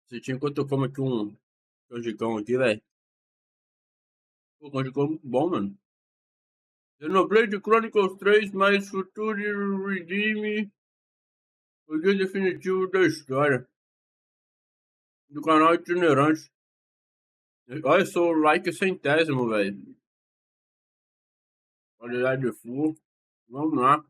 Você tinha enquanto eu como aqui um canjicão aqui, velho. Pô, canjicão muito bom, mano. Xenoblade Chronicles 3 mais Future Redeem, o dia definitivo da história. Do canal Itinerante. Olha, eu sou o like centésimo, velho. Qualidade full. Vamos lá.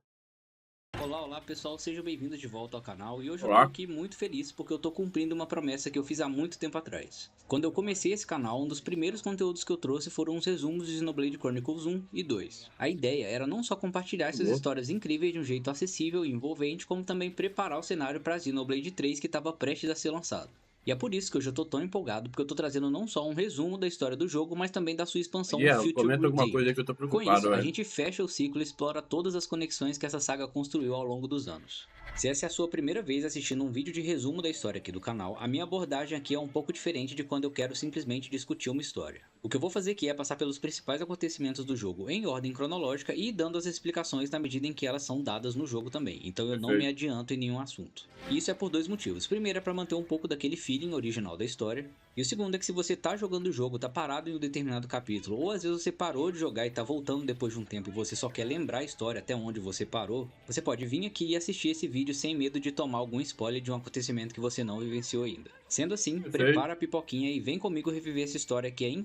Olá, olá pessoal, sejam bem-vindos de volta ao canal e hoje eu tô Olá. aqui muito feliz porque eu tô cumprindo uma promessa que eu fiz há muito tempo atrás. Quando eu comecei esse canal, um dos primeiros conteúdos que eu trouxe foram os resumos de Xenoblade Chronicles 1 e 2. A ideia era não só compartilhar essas Boa. histórias incríveis de um jeito acessível e envolvente, como também preparar o cenário para Xenoblade 3 que estava prestes a ser lançado. E é por isso que hoje eu tô tão empolgado, porque eu tô trazendo não só um resumo da história do jogo, mas também da sua expansão Future Comenta alguma coisa Redeemed. aí que eu tô Com preocupado, isso, a velho. gente fecha o ciclo e explora todas as conexões que essa saga construiu ao longo dos anos. Se essa é a sua primeira vez assistindo um vídeo de resumo da história aqui do canal, a minha abordagem aqui é um pouco diferente de quando eu quero simplesmente discutir uma história. O que eu vou fazer aqui é passar pelos principais acontecimentos do jogo em ordem cronológica e dando as explicações na medida em que elas são dadas no jogo também, então eu não me Perfeito. adianto em nenhum assunto. E isso é por dois motivos. Primeiro é para manter um pouco daquele feeling original da história, e o segundo é que se você tá jogando o jogo, tá parado em um determinado capítulo, ou às vezes você parou de jogar e tá voltando depois de um tempo e você só quer lembrar a história até onde você parou, você pode vir aqui e assistir esse vídeo sem medo de tomar algum spoiler de um acontecimento que você não vivenciou ainda. Sendo assim, Perfeito. prepara a pipoquinha e vem comigo reviver essa história que é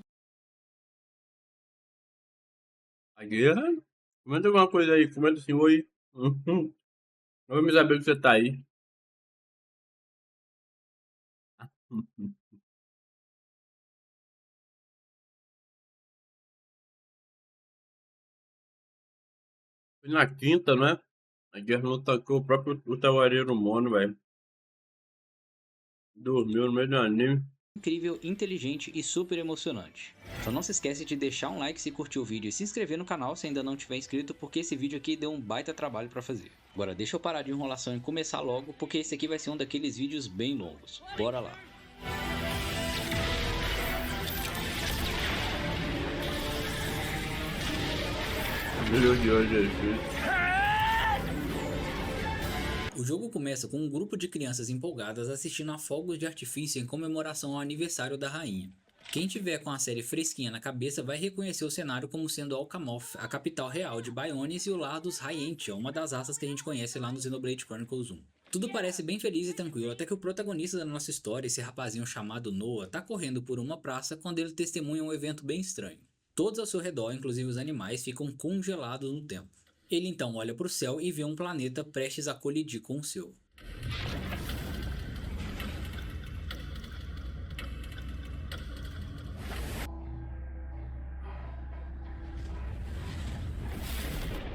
A guerra. Comenta alguma coisa aí. Comenta assim, oi. Uhum. Vamos saber que você tá aí. Uhum. Foi na quinta, né? A guerra não atacou o próprio Tavareiro Mono, velho. Dormiu no meio do anime. incrível, inteligente e super emocionante. Só não se esquece de deixar um like se curtiu o vídeo e se inscrever no canal se ainda não tiver inscrito, porque esse vídeo aqui deu um baita trabalho pra fazer. Agora deixa eu parar de enrolação e começar logo, porque esse aqui vai ser um daqueles vídeos bem longos. Bora lá! Meu Deus, Jesus. O jogo começa com um grupo de crianças empolgadas assistindo a fogos de artifício em comemoração ao aniversário da rainha. Quem tiver com a série fresquinha na cabeça vai reconhecer o cenário como sendo Alcamoth, a capital real de Bionis e o lar dos High-Entia, uma das raças que a gente conhece lá no Xenoblade Chronicles 1. Tudo parece bem feliz e tranquilo até que o protagonista da nossa história, esse rapazinho chamado Noah, tá correndo por uma praça quando ele testemunha um evento bem estranho. Todos ao seu redor, inclusive os animais, ficam congelados no tempo. Ele então olha para o céu e vê um planeta prestes a colidir com o seu.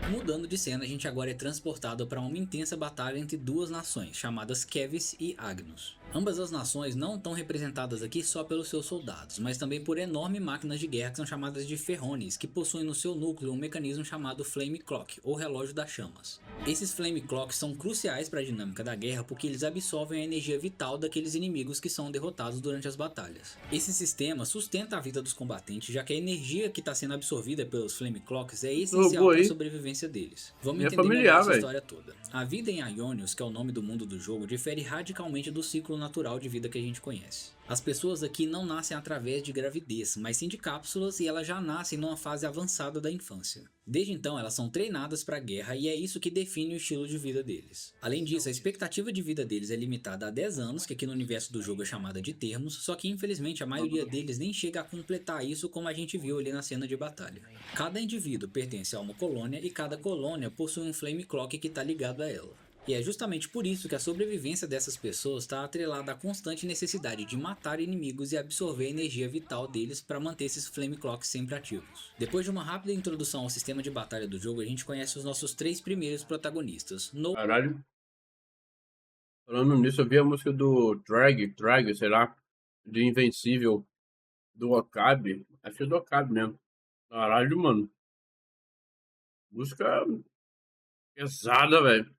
Mudando de cena, a gente agora é transportado para uma intensa batalha entre duas nações, chamadas Kevis e Agnus. Ambas as nações não estão representadas aqui só pelos seus soldados, mas também por enormes máquinas de guerra que são chamadas de ferrones, que possuem no seu núcleo um mecanismo chamado Flame Clock, ou relógio das chamas. Esses Flame Clocks são cruciais para a dinâmica da guerra porque eles absorvem a energia vital daqueles inimigos que são derrotados durante as batalhas. Esse sistema sustenta a vida dos combatentes, já que a energia que está sendo absorvida pelos Flame Clocks é Ô, essencial boa para a aí. sobrevivência deles. Vamos É entender melhor familiar, essa velho. história toda. A vida em Ionios, que é o nome do mundo do jogo, difere radicalmente do ciclo natural de vida que a gente conhece. As pessoas aqui não nascem através de gravidez, mas sim de cápsulas, e elas já nascem numa fase avançada da infância. Desde então elas são treinadas para a guerra e é isso que define o estilo de vida deles. Além disso, a expectativa de vida deles é limitada a 10 anos, que aqui no universo do jogo é chamada de termos, só que infelizmente a maioria deles nem chega a completar isso, como a gente viu ali na cena de batalha. Cada indivíduo pertence a uma colônia e cada colônia possui um Flame Clock que está ligado a ela. E é justamente por isso que a sobrevivência dessas pessoas está atrelada à constante necessidade de matar inimigos e absorver a energia vital deles para manter esses Flame Clocks sempre ativos. Depois de uma rápida introdução ao sistema de batalha do jogo, a gente conhece os nossos três primeiros protagonistas, Noah. Caralho. Falando nisso, eu vi a música do Drag, sei lá, de Invencível, do Okabe. Acho que é do Okabe mesmo. Caralho, mano. Música pesada, velho.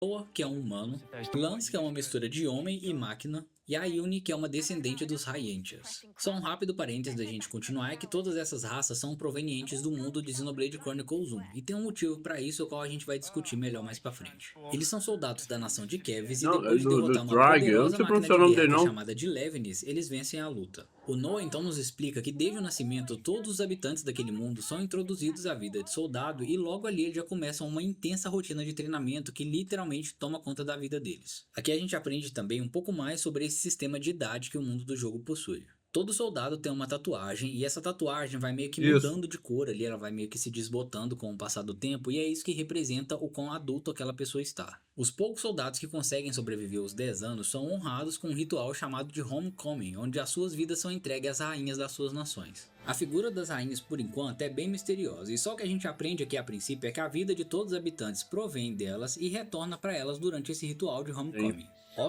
Noah, que é um humano, Lance, que é uma mistura de homem e máquina, e a Yuni, que é uma descendente dos High-Entials. Só um rápido parênteses da gente continuar é que todas essas raças são provenientes do mundo de Xenoblade Chronicles 1, e tem um motivo para isso, o qual a gente vai discutir melhor mais pra frente. Eles são soldados da nação de Kevis e Não, é depois de derrotar uma Drag. Eu não poderosa sei máquina pronunciar o de nome guerra dele, que é não. chamada de Levinis, eles vencem a luta. O Noah então nos explica que desde o nascimento todos os habitantes daquele mundo são introduzidos à vida de soldado e logo ali eles já começam uma intensa rotina de treinamento que literalmente toma conta da vida deles. Aqui a gente aprende também um pouco mais sobre esse sistema de idade que o mundo do jogo possui. Todo soldado tem uma tatuagem e essa tatuagem vai meio que Isso. mudando de cor ali, ela vai meio que se desbotando com o passar do tempo e é isso que representa o quão adulto aquela pessoa está. Os poucos soldados que conseguem sobreviver aos 10 anos são honrados com um ritual chamado de Homecoming, onde as suas vidas são entregues às rainhas das suas nações. A figura das rainhas por enquanto é bem misteriosa e só o que a gente aprende aqui a princípio é que a vida de todos os habitantes provém delas e retorna para elas durante esse ritual de Homecoming.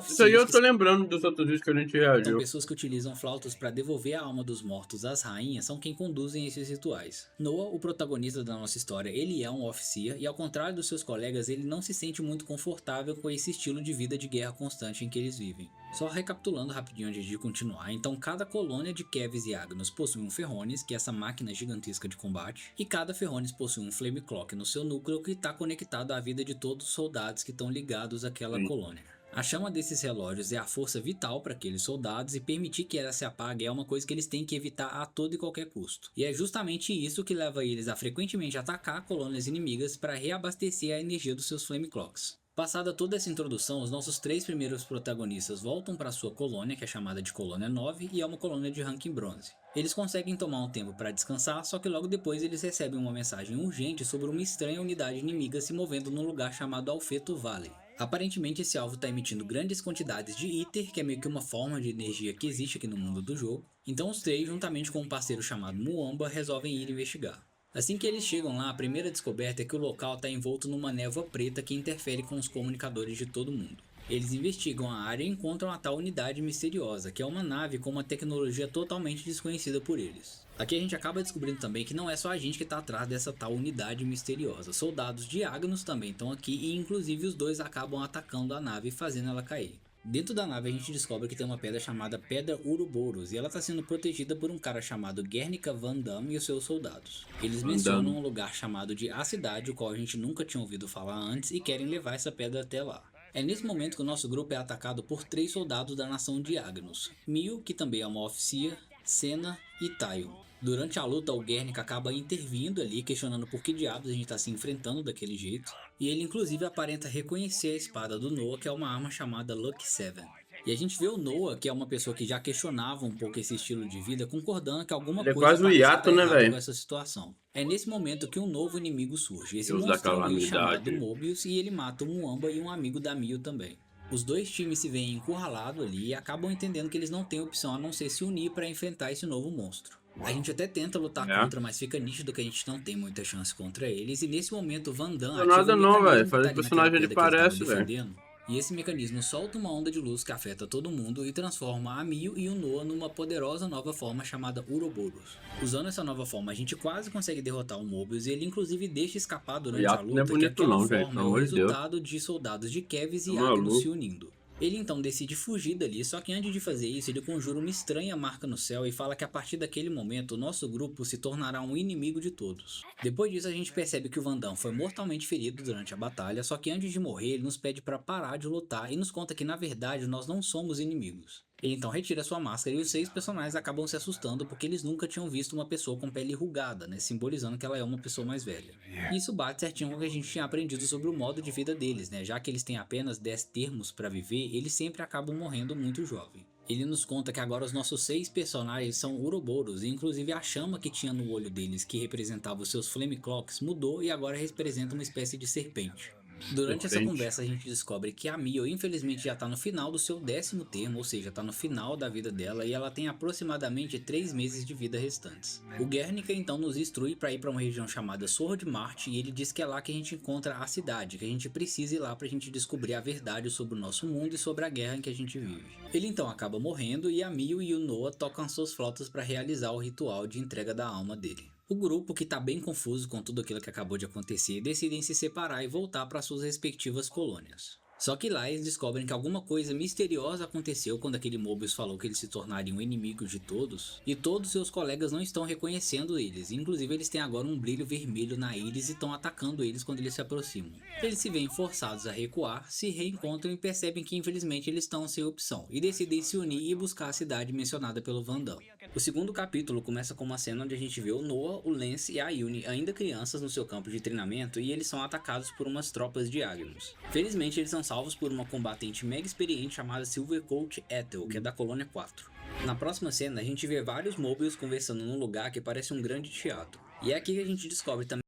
Isso aí eu tô lembrando dos outros vídeos que a gente Então, reagiu. pessoas que utilizam flautas para devolver a alma dos mortos às rainhas são quem conduzem esses rituais. Noah, o protagonista da nossa história, ele é um oficial e ao contrário dos seus colegas, ele não se sente muito confortável com esse estilo de vida de guerra constante em que eles vivem. Só recapitulando rapidinho antes de continuar, então cada colônia de Kevis e Agnos possui um Ferronis, que é essa máquina gigantesca de combate, e cada Ferronis possui um Flame Clock no seu núcleo que está conectado à vida de todos os soldados que estão ligados àquela colônia. A chama desses relógios é a força vital para aqueles soldados e permitir que ela se apague é uma coisa que eles têm que evitar a todo e qualquer custo. E é justamente isso que leva eles a frequentemente atacar colônias inimigas para reabastecer a energia dos seus Flame Clocks. Passada toda essa introdução, os nossos 3 primeiros protagonistas voltam para sua colônia, que é chamada de Colônia 9, e é uma colônia de ranking bronze. Eles conseguem tomar um tempo para descansar, só que logo depois eles recebem uma mensagem urgente sobre uma estranha unidade inimiga se movendo num lugar chamado Alfeto Valley. Aparentemente esse alvo está emitindo grandes quantidades de Ether, que é meio que uma forma de energia que existe aqui no mundo do jogo, então os 3, juntamente com um parceiro chamado Muamba, resolvem ir investigar. Assim que eles chegam lá, a primeira descoberta é que o local está envolto numa névoa preta que interfere com os comunicadores de todo mundo. Eles investigam a área e encontram a tal unidade misteriosa, que é uma nave com uma tecnologia totalmente desconhecida por eles. Aqui a gente acaba descobrindo também que não é só a gente que está atrás dessa tal unidade misteriosa. Soldados de Agnos também estão aqui e inclusive os dois acabam atacando a nave e fazendo ela cair. Dentro da nave a gente descobre que tem uma pedra chamada Pedra Uroboros e ela está sendo protegida por um cara chamado Guernica Van Damme e os seus soldados. Eles mencionam um lugar chamado de A Cidade, o qual a gente nunca tinha ouvido falar antes e querem levar essa pedra até lá. É nesse momento que o nosso grupo é atacado por 3 soldados da nação de Agnos, Mio, que também é uma oficial, Senna e Tayo. Durante a luta, o Guernica acaba intervindo ali, questionando por que diabos a gente está se enfrentando daquele jeito. E ele inclusive aparenta reconhecer a espada do Noah, que é uma arma chamada Lucky 7. E a gente vê o Noah, que é uma pessoa que já questionava um pouco esse estilo de vida, concordando que alguma Ele é coisa quase o parece hiato, estar né, errada velho? com essa situação. É nesse momento que um novo inimigo surge, esse Deus da monstrão aí chamado calamidade. Mobius, e ele mata o Muamba e um amigo da Mio também. Os dois times se veem encurralados ali e acabam entendendo que eles não têm opção a não ser se unir para enfrentar esse novo monstro. A gente até tenta lutar contra, mas fica nítido que a gente não tem muita chance contra eles. E nesse momento, Van Damme Não ativa nada um não, velho. mecanismo que Fazer tá ali naquela personagem ele pedra que eles estavam parece, velho. defendendo. E esse mecanismo solta uma onda de luz que afeta todo mundo e transforma a Mio e o Noah numa poderosa nova forma chamada Uroboros. Usando essa nova forma, a gente quase consegue derrotar o Mobius e ele inclusive deixa escapar durante a Hiato não é luta que bonito aquela não, gente. forma Pelo é o amor de Deus. resultado de soldados de Kevis e Tá Agnos maluco. se unindo. Ele então decide fugir dali, só que antes de fazer isso ele conjura uma estranha marca no céu e fala que a partir daquele momento o nosso grupo se tornará um inimigo de todos. Depois disso a gente percebe que o Van Damme foi mortalmente ferido durante a batalha, só que antes de morrer ele nos pede para parar de lutar e nos conta que na verdade nós não somos inimigos. Ele então retira sua máscara e os 6 personagens acabam se assustando porque eles nunca tinham visto uma pessoa com pele enrugada, né, simbolizando que ela é uma pessoa mais velha. Isso bate certinho com o que a gente tinha aprendido sobre o modo de vida deles, né, já que eles têm apenas 10 termos para viver, eles sempre acabam morrendo muito jovem. Ele nos conta que agora os nossos 6 personagens são Uroboros, e inclusive a chama que tinha no olho deles, que representava os seus Flame Clocks, mudou e agora representa uma espécie de serpente. Durante essa conversa a gente descobre que a Mio infelizmente já está no final do seu 10º termo, ou seja, está no final da vida dela e ela tem aproximadamente 3 meses de vida restantes. O Guernica então nos instrui para ir para uma região chamada Sword Mart e ele diz que é lá que a gente encontra a cidade, que a gente precisa ir lá para a gente descobrir a verdade sobre o nosso mundo e sobre a guerra em que a gente vive. Ele então acaba morrendo e a Mio e o Noah tocam suas flautas para realizar o ritual de entrega da alma dele. O grupo, que tá bem confuso com tudo aquilo que acabou de acontecer, decidem se separar e voltar para suas respectivas colônias. Só que lá eles descobrem que alguma coisa misteriosa aconteceu quando aquele Mobius falou que eles se tornariam inimigos de todos, e todos seus colegas não estão reconhecendo eles, inclusive eles têm agora um brilho vermelho na íris e estão atacando eles quando eles se aproximam. Eles se veem forçados a recuar, se reencontram e percebem que infelizmente eles estão sem opção, e decidem se unir e buscar a cidade mencionada pelo Van Damme. O segundo capítulo começa com uma cena onde a gente vê o Noah, o Lance e a Yuni ainda crianças no seu campo de treinamento e eles são atacados por umas tropas de Agnus. Felizmente eles são salvos por uma combatente mega experiente chamada Silvercoat Ethel, que é da Colônia 4. Na próxima cena a gente vê vários Mobius conversando num lugar que parece um grande teatro. E é aqui que a gente descobre também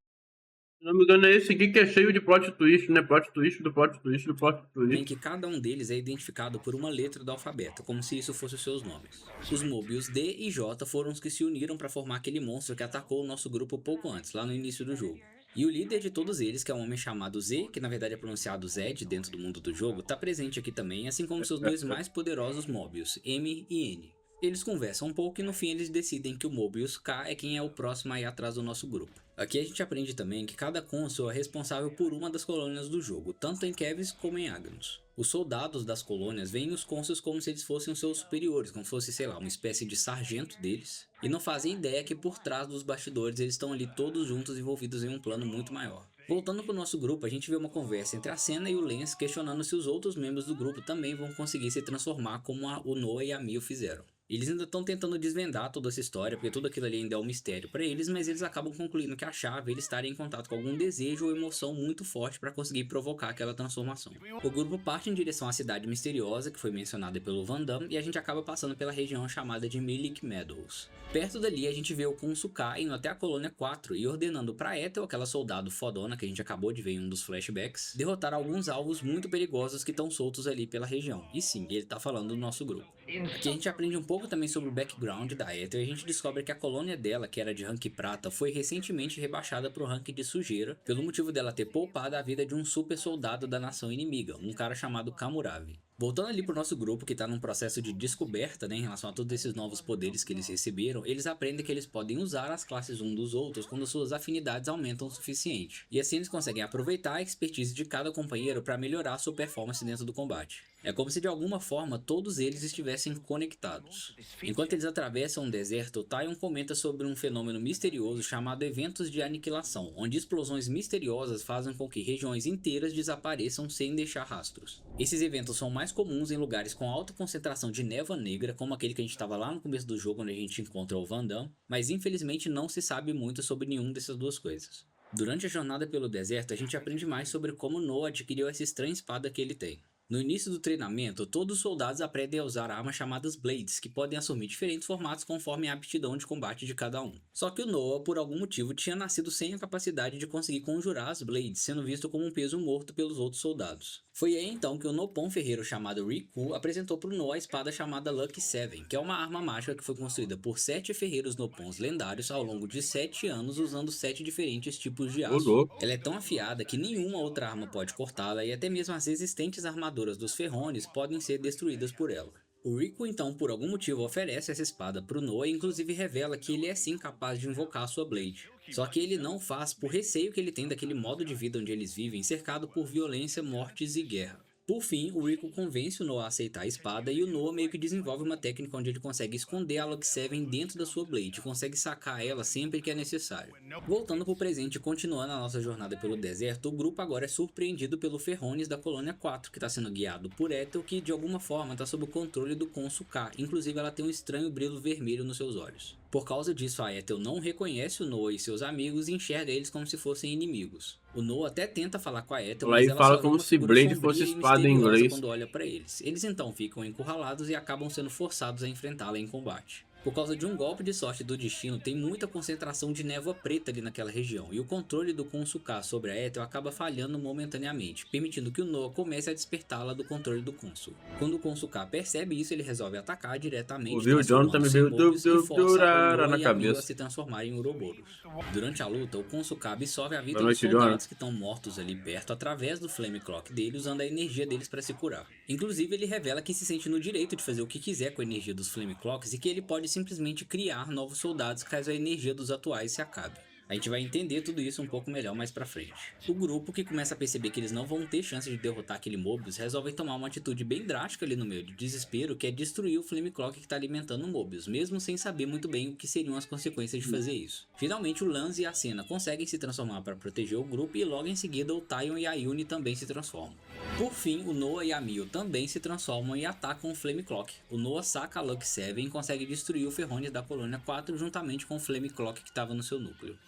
Se não me engano, é esse aqui que é cheio de plot twist, né? Plot twist do plot twist do plot twist. que cada um deles é identificado por uma letra do alfabeto, como se isso fosse os seus nomes. Os Mobius D e J foram os que se uniram para formar aquele monstro que atacou o nosso grupo pouco antes, lá no início do jogo. E o líder de todos eles, que é um homem chamado Z, que na verdade é pronunciado Zed dentro do mundo do jogo, tá presente aqui também, assim como seus dois mais poderosos Mobius, M e N. Eles conversam um pouco e no fim eles decidem que o Mobius K é quem é o próximo a ir atrás do nosso grupo. Aqui a gente aprende também que cada cônsul é responsável por uma das colônias do jogo, tanto em Kevis como em Agnus. Os soldados das colônias veem os cônsuls como se eles fossem os seus superiores, como se fosse, sei lá, uma espécie de sargento deles, e não fazem ideia que por trás dos bastidores eles estão ali todos juntos envolvidos em um plano muito maior. Voltando pro nosso grupo, a gente vê uma conversa entre a Senna e o Lance questionando se os outros membros do grupo também vão conseguir se transformar como o Noah e a Mio fizeram. Eles ainda estão tentando desvendar toda essa história, porque tudo aquilo ali ainda é um mistério para eles, mas eles acabam concluindo que a chave é eles estarem em contato com algum desejo ou emoção muito forte para conseguir provocar aquela transformação. O grupo parte em direção à cidade misteriosa, que foi mencionada pelo Van Damme, e a gente acaba passando pela região chamada de Milik Meadows. Perto dali a gente vê o Khonsu K indo até a colônia 4 e ordenando pra Ethel, aquela soldado fodona que a gente acabou de ver em um dos flashbacks, derrotar alguns alvos muito perigosos que estão soltos ali pela região. E sim, ele tá falando do nosso grupo. Aqui a gente aprende um pouco também sobre o background da Ethel e a gente descobre que a colônia dela, que era de rank prata, foi recentemente rebaixada pro rank de sujeira, pelo motivo dela ter poupado a vida de um super soldado da nação inimiga, um cara chamado Kamuravi. Voltando ali pro nosso grupo, que tá num processo de descoberta, né, em relação a todos esses novos poderes que eles receberam, eles aprendem que eles podem usar as classes um dos outros quando suas afinidades aumentam o suficiente. E assim eles conseguem aproveitar a expertise de cada companheiro para melhorar sua performance dentro do combate. É como se de alguma forma todos eles estivessem conectados. Enquanto eles atravessam um deserto, Tyon comenta sobre um fenômeno misterioso chamado eventos de aniquilação, onde explosões misteriosas fazem com que regiões inteiras desapareçam sem deixar rastros. Esses eventos são mais comuns em lugares com alta concentração de névoa negra, como aquele que a gente estava lá no começo do jogo, onde a gente encontra o Van Damme, mas infelizmente não se sabe muito sobre nenhuma dessas duas coisas. Durante a jornada pelo deserto, a gente aprende mais sobre como Noah adquiriu essa estranha espada que ele tem. No início do treinamento, todos os soldados aprendem a usar armas chamadas Blades, que podem assumir diferentes formatos conforme a aptidão de combate de cada um. Só que o Noah, por algum motivo, tinha nascido sem a capacidade de conseguir conjurar as Blades, sendo visto como um peso morto pelos outros soldados. Foi aí então que o Nopon ferreiro chamado Riku apresentou para o Noah a espada chamada Lucky Seven, que é uma arma mágica que foi construída por 7 ferreiros Nopons lendários ao longo de 7 anos usando 7 diferentes tipos de aço. Ela é tão afiada que nenhuma outra arma pode cortá-la e até mesmo as existentes armaduras dos ferrones podem ser destruídas por ela. O Riku então por algum motivo oferece essa espada pro Noah e inclusive revela que ele é sim capaz de invocar sua Blade. Só que ele não faz por receio que ele tem daquele modo de vida onde eles vivem cercado por violência, mortes e guerra. Por fim, o Riku convence o Noah a aceitar a espada e o Noah meio que desenvolve uma técnica onde ele consegue esconder a Lucky Seven dentro da sua Blade e consegue sacar ela sempre que é necessário. Voltando pro presente e continuando a nossa jornada pelo deserto, o grupo agora é surpreendido pelo Ferrones da Colônia 4, que está sendo guiado por Ethel, que de alguma forma está sob o controle do Khonsu K, inclusive ela tem um estranho brilho vermelho nos seus olhos. Por causa disso, a Ethel não reconhece o Noah e seus amigos e enxerga eles como se fossem inimigos. O Noah até tenta falar com a Ethel, mas ela fala só vê como uma se figura Blade sombria fosse e espada em misteriosa inglês. quando olha para eles. Eles então ficam encurralados e acabam sendo forçados a enfrentá-la em combate. Por causa de um golpe de sorte do destino, tem muita concentração de névoa preta ali naquela região, e o controle do Khonsu K sobre a Ethel acaba falhando momentaneamente, permitindo que o Noah comece a despertá-la do controle do Khonsu. Quando o Khonsu K percebe isso, ele resolve atacar diretamente, Ouviu o John também veio e força o Noah na e a Mio a cabeça. se transformarem em Ouroboros. Durante a luta, o Khonsu K absorve a vida Boa dos noite, John. soldados que estão mortos ali perto através do Flame Clock dele, usando a energia deles para se curar. Inclusive, ele revela que se sente no direito de fazer o que quiser com a energia dos Flame Clocks e que ele pode simplesmente criar novos soldados caso a energia dos atuais se acabe. A gente vai entender tudo isso um pouco melhor mais pra frente. O grupo, que começa a perceber que eles não vão ter chance de derrotar aquele Mobius, resolve tomar uma atitude bem drástica ali no meio de desespero, que é destruir o Flame Clock que tá alimentando o Mobius, mesmo sem saber muito bem o que seriam as consequências de fazer isso. Finalmente o Lance e a Senna conseguem se transformar para proteger o grupo e logo em seguida o Taion e a Yuni também se transformam. Por fim, o Noah e a Mio também se transformam e atacam o Flame Clock. O Noah saca a Lucky 7 e consegue destruir o Ferrones da Colônia 4 juntamente com o Flame Clock que estava no seu núcleo.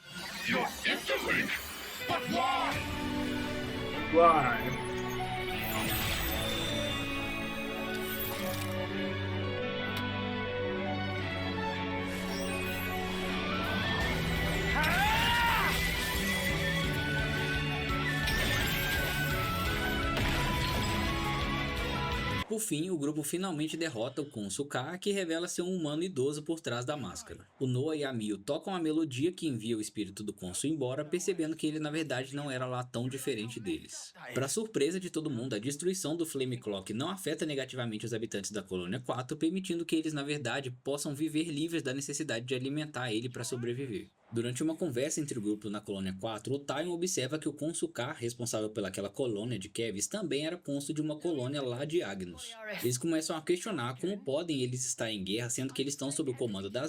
You're Interlink! But why? Uai. Por fim, o grupo finalmente derrota o Khonshu Ka, que revela ser um humano idoso por trás da máscara. O Noah e a Mio tocam a melodia que envia o espírito do Khonshu embora, percebendo que ele na verdade não era lá tão diferente deles. Para surpresa de todo mundo, a destruição do Flame Clock não afeta negativamente os habitantes da Colônia 4, permitindo que eles na verdade possam viver livres da necessidade de alimentar ele para sobreviver. Durante uma conversa entre o grupo na Colônia 4, o Taion observa que o Khonshu Ka, responsável pelaquela colônia de Kevis, também era cônsul de uma colônia lá de Agnus. Eles começam a questionar como podem eles estar em guerra sendo que eles estão sob o comando das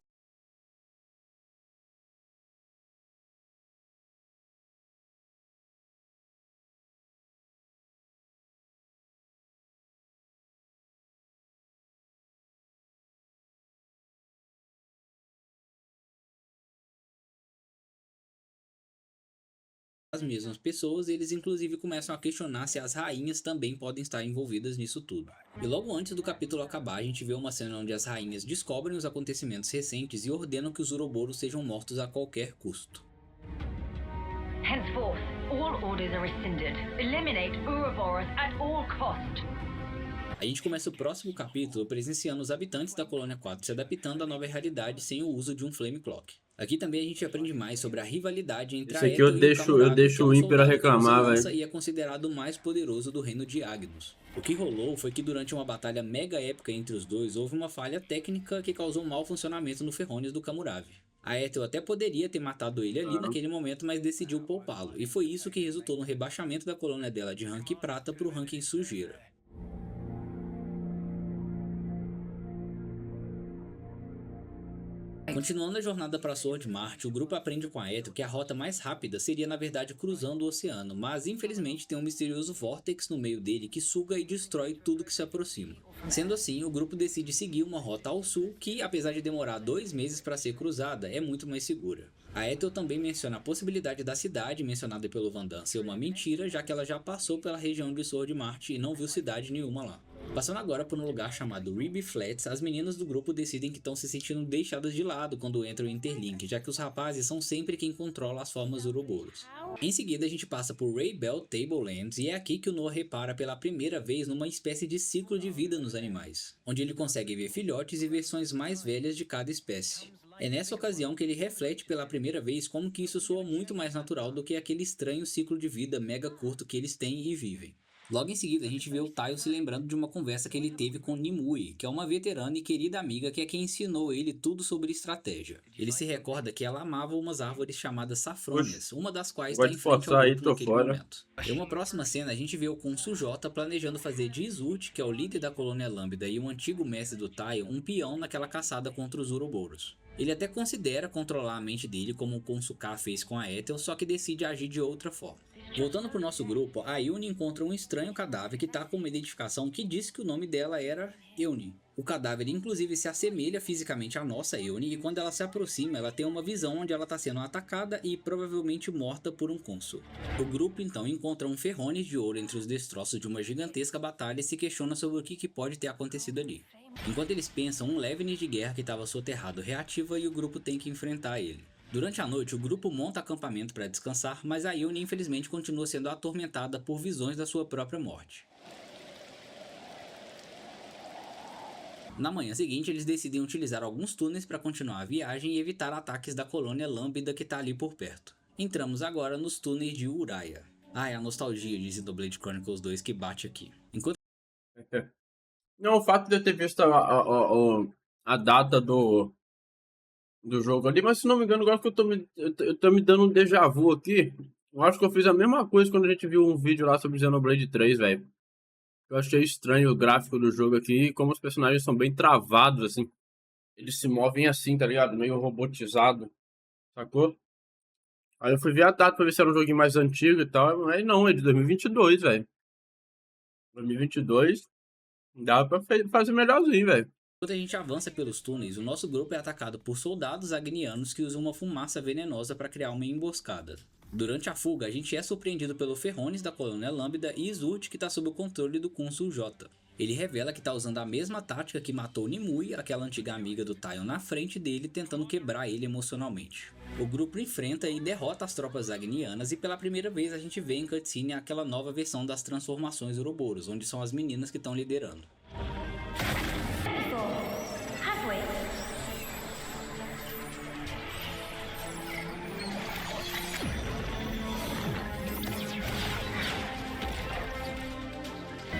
mesmas pessoas, eles inclusive começam a questionar se as rainhas também podem estar envolvidas nisso tudo. E logo antes do capítulo acabar, a gente vê uma cena onde as rainhas descobrem os acontecimentos recentes e ordenam que os Uroboros sejam mortos a qualquer custo. Henceforth, all orders are rescinded. Eliminate Ouroboros at all cost. A gente começa o próximo capítulo presenciando os habitantes da Colônia 4 se adaptando à nova realidade sem o uso de um Flame Clock. Aqui também a gente aprende mais sobre a rivalidade entre Esse a aqui eu Aether e o deixo Camuravi, que é o um Ímpera soldado que usa reclamar, lança velho. e é considerado o mais poderoso do reino de Agnus. O que rolou foi que durante uma batalha mega épica entre os dois, houve uma falha técnica que causou um mau funcionamento no Ferrones do Camuravi. A Aether até poderia ter matado ele ali naquele momento, mas decidiu poupá-lo, e foi isso que resultou no rebaixamento da colônia dela de rank prata para o ranking sujeira. Continuando a jornada para Sword Mart, o grupo aprende com a Aether que a rota mais rápida seria na verdade cruzando o oceano, mas infelizmente tem um misterioso vórtex no meio dele que suga e destrói tudo que se aproxima. Sendo assim, o grupo decide seguir uma rota ao sul que, apesar de demorar 2 meses para ser cruzada, é muito mais segura. A Aether também menciona a possibilidade da cidade mencionada pelo Van Damme ser uma mentira, já que ela já passou pela região de Sword Mart e não viu cidade nenhuma lá. Passando agora por um lugar chamado Ruby Flats, as meninas do grupo decidem que estão se sentindo deixadas de lado quando entram em Interlink, já que os rapazes são sempre quem controla as formas Ouroboros. Em seguida a gente passa por Raybell Tablelands e é aqui que o Noah repara pela primeira vez numa espécie de ciclo de vida nos animais, onde ele consegue ver filhotes e versões mais velhas de cada espécie. É nessa ocasião que ele reflete pela primeira vez como que isso soa muito mais natural do que aquele estranho ciclo de vida mega curto que eles têm e vivem. Logo em seguida a gente vê o Taion se lembrando de uma conversa que ele teve com Nimue, que é uma veterana e querida amiga que é quem ensinou ele tudo sobre estratégia. Ele se recorda que ela amava umas árvores chamadas safrônias, uma das quais está em frente ao grupo naquele momento. Em uma próxima cena a gente vê o Khonshu J planejando fazer de Izzult, que é o líder da colônia Lambda e um antigo mestre do Taion, um peão naquela caçada contra os Ouroboros. Ele até considera controlar a mente dele como o Khonshu Ka fez com a Ethel, só que decide agir de outra forma. Voltando pro nosso grupo, a Yuni encontra um estranho cadáver que tá com uma identificação que diz que o nome dela era Euni. O cadáver inclusive se assemelha fisicamente à nossa Euni e quando ela se aproxima ela tem uma visão onde ela está sendo atacada e provavelmente morta por um cônsul. O grupo então encontra um Ferrones de ouro entre os destroços de uma gigantesca batalha e se questiona sobre o que pode ter acontecido ali. Enquanto eles pensam, um Levinis de guerra que estava soterrado reativa e o grupo tem que enfrentar ele. Durante a noite, o grupo monta acampamento para descansar, mas a Yuni infelizmente continua sendo atormentada por visões da sua própria morte. Na manhã seguinte, eles decidem utilizar alguns túneis para continuar a viagem e evitar ataques da colônia Lambda que está ali por perto. Entramos agora nos túneis de Uraia. Ah, é a nostalgia de Xenoblade Chronicles 2 que bate aqui. Enquanto Não, o fato de eu ter visto a data do jogo ali, mas se não me engano, agora que eu tô me dando um déjà vu aqui, eu acho que eu fiz a mesma coisa quando a gente viu um vídeo lá sobre Xenoblade 3, velho. Eu achei estranho o gráfico do jogo aqui, como os personagens são bem travados, assim. Eles se movem assim, tá ligado? Meio robotizado, sacou? Aí eu fui ver a data pra ver se era um joguinho mais antigo e tal, mas não, é de 2022, velho. 2022, dá pra fazer melhorzinho, velho. Enquanto a gente avança pelos túneis, o nosso grupo é atacado por soldados agnianos que usam uma fumaça venenosa para criar uma emboscada. Durante a fuga, a gente é surpreendido pelo Ferrones da colônia Lambda e Isurd, que está sob o controle do Cônsul J. Ele revela que está usando a mesma tática que matou Nimue, aquela antiga amiga do Taion, na frente dele, tentando quebrar ele emocionalmente. O grupo enfrenta e derrota as tropas agnianas e pela primeira vez a gente vê em cutscene aquela nova versão das transformações Ouroboros, onde são as meninas que estão liderando. Have we?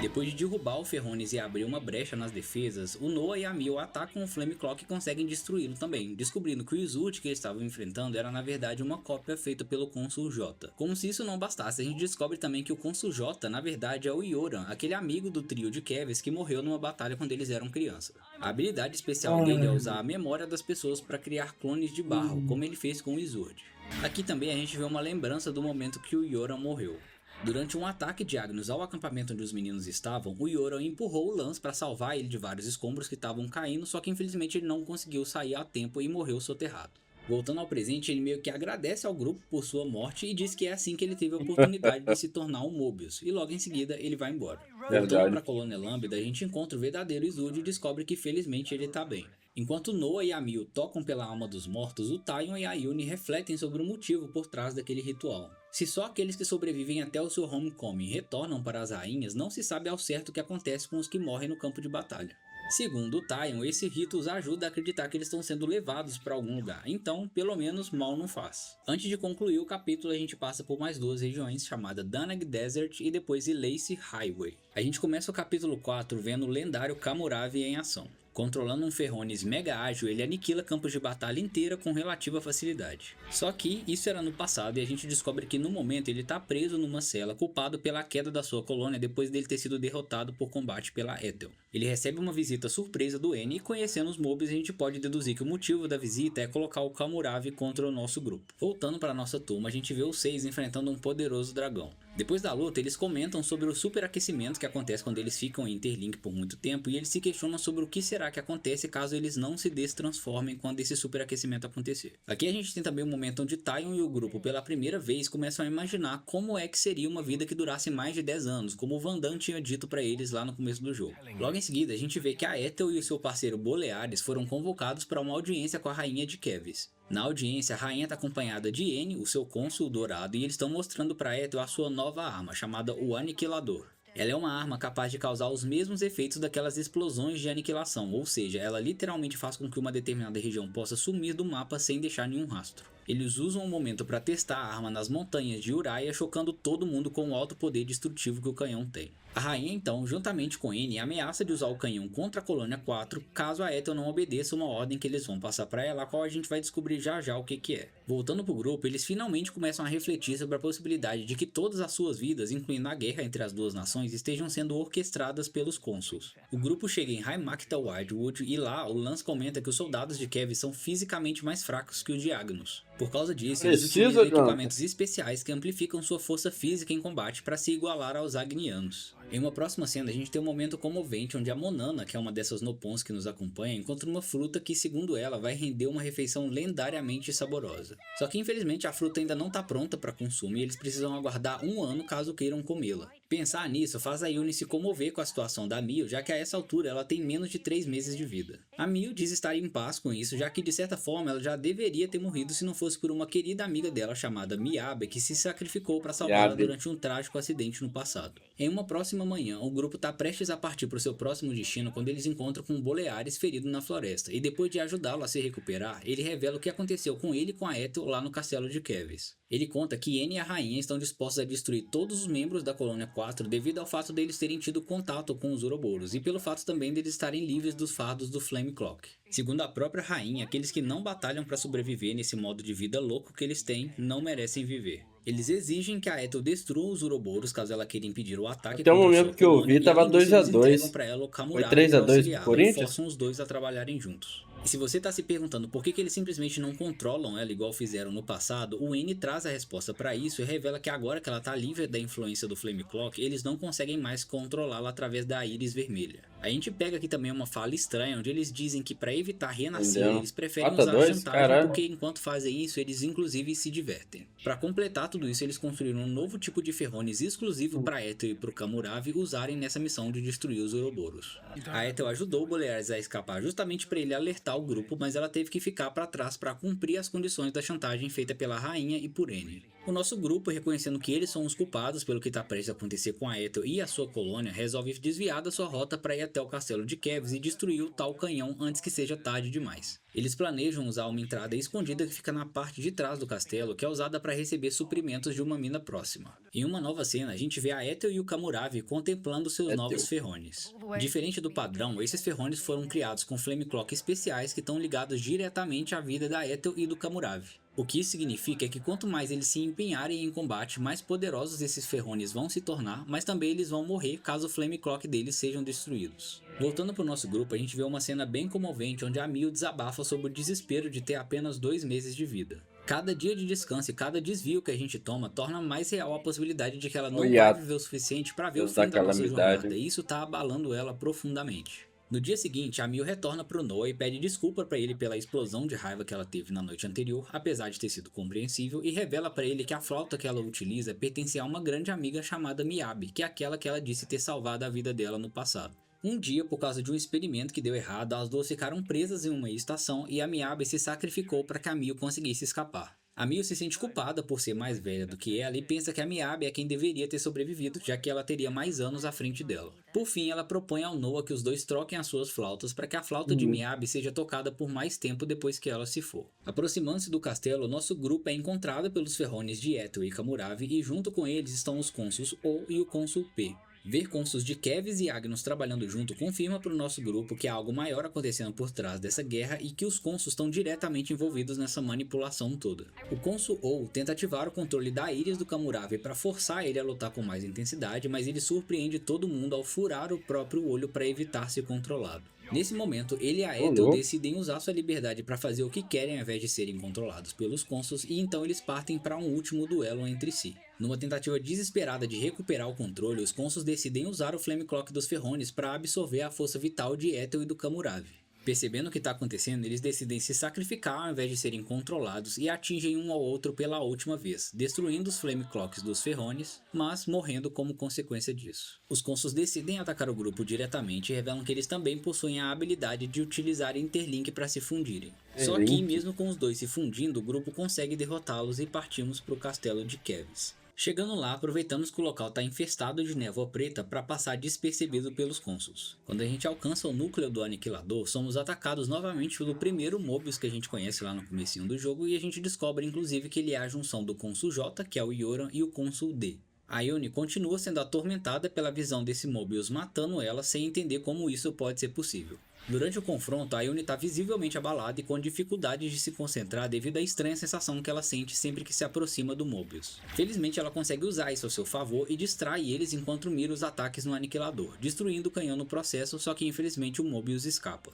Depois de derrubar o Ferrones e abrir uma brecha nas defesas, o Noah e a Mio atacam o Flame Clock e conseguem destruí-lo também, descobrindo que o Isurd que eles estavam enfrentando era na verdade uma cópia feita pelo Cônsul J. Como se isso não bastasse, a gente descobre também que o Cônsul J na verdade é o Yoran, aquele amigo do trio de Keves que morreu numa batalha quando eles eram crianças. A habilidade especial dele é usar a memória das pessoas para criar clones de barro, como ele fez com o Isurd. Aqui também a gente vê uma lembrança do momento que o Yoran morreu. Durante um ataque de Agnus ao acampamento onde os meninos estavam, o Yoran empurrou o Lance para salvar ele de vários escombros que estavam caindo, só que infelizmente ele não conseguiu sair a tempo e morreu soterrado. Voltando ao presente, ele meio que agradece ao grupo por sua morte e diz que é assim que ele teve a oportunidade de se tornar um Mobius, e logo em seguida ele vai embora. Voltando para a colônia Lambda, a gente encontra o verdadeiro Isurd e descobre que felizmente ele tá bem. Enquanto Noah e a Mio tocam pela alma dos mortos, o Taion e a Yuni refletem sobre o motivo por trás daquele ritual. Se só aqueles que sobrevivem até o seu homecoming retornam para as rainhas, não se sabe ao certo o que acontece com os que morrem no campo de batalha. Segundo o Taion, esse rito os ajuda a acreditar que eles estão sendo levados para algum lugar, então, pelo menos, mal não faz. Antes de concluir o capítulo, a gente passa por mais duas regiões, chamada Danag Desert e depois Elace Highway. A gente começa o capítulo 4 vendo o lendário Kamuravi em ação. Controlando um Ferrones mega ágil, ele aniquila campos de batalha inteira com relativa facilidade. Só que isso era no passado e a gente descobre que no momento ele está preso numa cela, culpado pela queda da sua colônia depois dele ter sido derrotado por combate pela Ethel. Ele recebe uma visita surpresa do N e conhecendo os mobs a gente pode deduzir que o motivo da visita é colocar o Kamuravi contra o nosso grupo. Voltando para nossa turma, a gente vê os 6 enfrentando um poderoso dragão. Depois da luta, eles comentam sobre o superaquecimento que acontece quando eles ficam em Interlink por muito tempo e eles se questionam sobre o que será que acontece caso eles não se destransformem quando esse superaquecimento acontecer. Aqui a gente tem também o momento onde Taion e o grupo pela primeira vez começam a imaginar como é que seria uma vida que durasse mais de 10 anos, como o Van Damme tinha dito para eles lá no começo do jogo. Logo em seguida, a gente vê que a Ethel e o seu parceiro Boleares foram convocados para uma audiência com a rainha de Keves. Na audiência, a rainha está acompanhada de N, o seu cônsul dourado, e eles estão mostrando para Ethel a sua nova arma, chamada o Aniquilador. Ela é uma arma capaz de causar os mesmos efeitos daquelas explosões de aniquilação, ou seja, ela literalmente faz com que uma determinada região possa sumir do mapa sem deixar nenhum rastro. Eles usam o momento para testar a arma nas montanhas de Uraia, chocando todo mundo com o alto poder destrutivo que o canhão tem. A rainha então, juntamente com N, ameaça de usar o canhão contra a colônia 4 caso a Ethel não obedeça uma ordem que eles vão passar para ela, a qual a gente vai descobrir já já o que é. Voltando pro grupo, eles finalmente começam a refletir sobre a possibilidade de que todas as suas vidas, incluindo a guerra entre as duas nações, estejam sendo orquestradas pelos cônsuls. O grupo chega em Heimakta Wildwood e lá o Lance comenta que os soldados de Kev são fisicamente mais fracos que os de Agnus. Por causa disso, eles utilizam equipamentos especiais que amplificam sua força física em combate para se igualar aos agnianos. Em uma próxima cena, a gente tem um momento comovente onde a Monana, que é uma dessas Nopons que nos acompanha, encontra uma fruta que, segundo ela, vai render uma refeição lendariamente saborosa. Só que infelizmente a fruta ainda não está pronta para consumo e eles precisam aguardar 1 ano caso queiram comê-la. Pensar nisso faz a Yuni se comover com a situação da Mio, já que a essa altura ela tem menos de 3 meses de vida. A Mio diz estar em paz com isso, já que de certa forma ela já deveria ter morrido se não fosse por uma querida amiga dela chamada Miabe, que se sacrificou para salvá-la durante um trágico acidente no passado. Em uma próxima manhã, o grupo está prestes a partir para o seu próximo destino quando eles encontram com Boleares ferido na floresta, e depois de ajudá-lo a se recuperar, ele revela o que aconteceu com ele e com a Ethel lá no castelo de Keves. Ele conta que N e a rainha estão dispostos a destruir todos os membros da colônia 4 4 devido ao fato deles terem tido contato com os Ouroboros e pelo fato também deles estarem livres dos fardos do Flame Clock. Segundo a própria rainha, aqueles que não batalham para sobreviver nesse modo de vida louco que eles têm não merecem viver. Eles exigem que a Ethel destrua os Ouroboros caso ela queira impedir o ataque. Até o contra momento sua que eu colônia, vi tava e além disso, 2 a eles 2. entregam pra ela o Kamuravi Foi 3 a pra 2 auxiliá-la pro e Corinthians? forçam os dois a trabalharem juntos. E se você tá se perguntando por que eles simplesmente não controlam ela igual fizeram no passado, o N traz a resposta pra isso e revela que agora que ela tá livre da influência do Flame Clock, eles não conseguem mais controlá-la através da íris vermelha. A gente pega aqui também uma fala estranha, onde eles dizem que pra evitar renascer, Entendeu? eles preferem 4 a usar 2? chantagem, Caralho. porque enquanto fazem isso, eles inclusive se divertem. Pra completar tudo isso, eles construíram um novo tipo de ferrones exclusivo pra Ethel e pro Kamuravi usarem nessa missão de destruir os Ouroboros. A Ethel ajudou o Boleares a escapar justamente pra ele alertar o grupo, mas ela teve que ficar pra trás pra cumprir as condições da chantagem feita pela rainha e por N. O nosso grupo, reconhecendo que eles são os culpados pelo que tá prestes a acontecer com a Ethel e a sua colônia, resolve desviar da sua rota para ir até o castelo de Kevs e destruir o tal canhão antes que seja tarde demais. Eles planejam usar uma entrada escondida que fica na parte de trás do castelo, que é usada para receber suprimentos de uma mina próxima. Em uma nova cena, a gente vê a Ethel e o Kamuravi contemplando seus novos ferrones. Diferente do padrão, esses ferrones foram criados com Flame Clock especiais que estão ligados diretamente à vida da Ethel e do Kamuravi. O que isso significa é que quanto mais eles se empenharem em combate, mais poderosos esses ferrones vão se tornar, mas também eles vão morrer caso o Flame Clock deles sejam destruídos. Voltando pro nosso grupo, a gente vê uma cena bem comovente onde a Mil desabafa sobre o desespero de ter apenas 2 meses de vida. Cada dia de descanso e cada desvio que a gente toma torna mais real a possibilidade de que ela não vai viver o suficiente para ver o fim da nossa jornada, e isso tá abalando ela profundamente. No dia seguinte, a Mil retorna pro Noah e pede desculpa pra ele pela explosão de raiva que ela teve na noite anterior, apesar de ter sido compreensível, e revela pra ele que a flauta que ela utiliza pertence a uma grande amiga chamada Miyabi, que é aquela que ela disse ter salvado a vida dela no passado. Um dia, por causa de um experimento que deu errado, as duas ficaram presas em uma estação e a Miyabi se sacrificou para que a Mil conseguisse escapar. A Mil se sente culpada por ser mais velha do que ela e pensa que a Miyabi é quem deveria ter sobrevivido, já que ela teria mais anos à frente dela. Por fim, ela propõe ao Noah que os dois troquem as suas flautas para que a flauta de Miyabi seja tocada por mais tempo depois que ela se for. Aproximando-se do castelo, nosso grupo é encontrado pelos ferrones de Ethel e Kamuravi e junto com eles estão os cônsuls O e o cônsul P. Ver cônsuls de Kevs e Agnus trabalhando junto confirma para o nosso grupo que há algo maior acontecendo por trás dessa guerra e que os cônsuls estão diretamente envolvidos nessa manipulação toda. O cônsul O tenta ativar o controle da íris do Kamuravi para forçar ele a lutar com mais intensidade, mas ele surpreende todo mundo ao furar o próprio olho para evitar ser controlado. Nesse momento, ele e a Ethel decidem usar sua liberdade para fazer o que querem ao invés de serem controlados pelos cônsuls e então eles partem para um último duelo entre si. Numa tentativa desesperada de recuperar o controle, os cônsuls decidem usar o Flame Clock dos ferrones para absorver a força vital de Ethel e do Kamuravi. Percebendo o que está acontecendo, eles decidem se sacrificar ao invés de serem controlados e atingem um ao outro pela última vez, destruindo os Flame Clocks dos ferrones, mas morrendo como consequência disso. Os cônsuls decidem atacar o grupo diretamente e revelam que eles também possuem a habilidade de utilizar Interlink para se fundirem. Só que, mesmo com os dois se fundindo, o grupo consegue derrotá-los e partimos para o castelo de Kevs. Chegando lá, aproveitamos que o local está infestado de névoa preta para passar despercebido pelos cônsuls. Quando a gente alcança o núcleo do Aniquilador, somos atacados novamente pelo primeiro Mobius que a gente conhece lá no comecinho do jogo e a gente descobre inclusive que ele é a junção do cônsul J, que é o Yoran, e o cônsul D. A Ione continua sendo atormentada pela visão desse Mobius matando ela sem entender como isso pode ser possível. Durante o confronto, a Ione está visivelmente abalada e com dificuldade de se concentrar devido à estranha sensação que ela sente sempre que se aproxima do Mobius. Felizmente ela consegue usar isso ao seu favor e distrai eles enquanto mira os ataques no Aniquilador, destruindo o canhão no processo, só que infelizmente o Mobius escapa.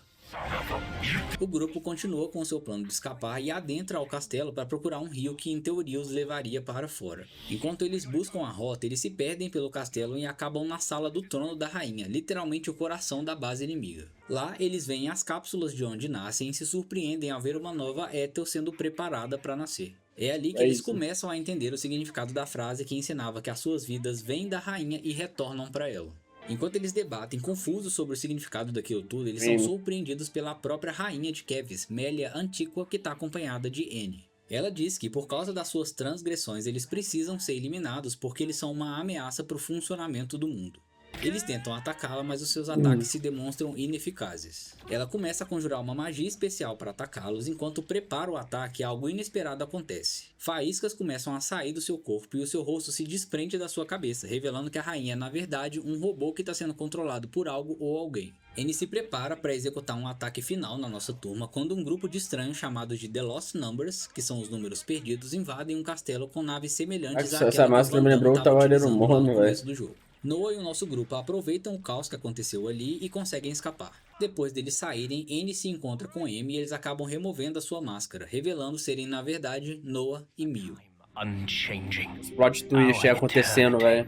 O grupo continua com seu plano de escapar e adentra ao castelo para procurar um rio que em teoria os levaria para fora. Enquanto eles buscam a rota, eles se perdem pelo castelo e acabam na sala do trono da rainha, literalmente o coração da base inimiga. Lá eles veem as cápsulas de onde nascem e se surpreendem ao ver uma nova Ethel sendo preparada para nascer. É ali que eles começam a entender o significado da frase que ensinava que as suas vidas vêm da rainha e retornam para ela. Enquanto eles debatem confusos sobre o significado daquilo tudo, eles são surpreendidos pela própria rainha de Kevs, Melia Antiqua, que está acompanhada de N. Ela diz que por causa das suas transgressões eles precisam ser eliminados porque eles são uma ameaça para o funcionamento do mundo. Eles tentam atacá-la, mas os seus ataques se demonstram ineficazes. Ela começa a conjurar uma magia especial para atacá-los, enquanto prepara o ataque, algo inesperado acontece. Faíscas começam a sair do seu corpo e o seu rosto se desprende da sua cabeça, revelando que a rainha é na verdade um robô que está sendo controlado por algo ou alguém. N se prepara para executar um ataque final na nossa turma quando um grupo de estranhos chamados de The Lost Numbers, que são os números perdidos, invadem um castelo com naves semelhantes àquela Essa que o máscara Van me Damme lembrou o estava Tavarero utilizando lá no Mono, começo velho. do jogo. Noah e o nosso grupo aproveitam o caos que aconteceu ali e conseguem escapar. Depois deles saírem, N se encontra com M e eles acabam removendo a sua máscara, revelando serem na verdade Noah e Mio. Unchanging. Plot twist aí acontecendo, velho.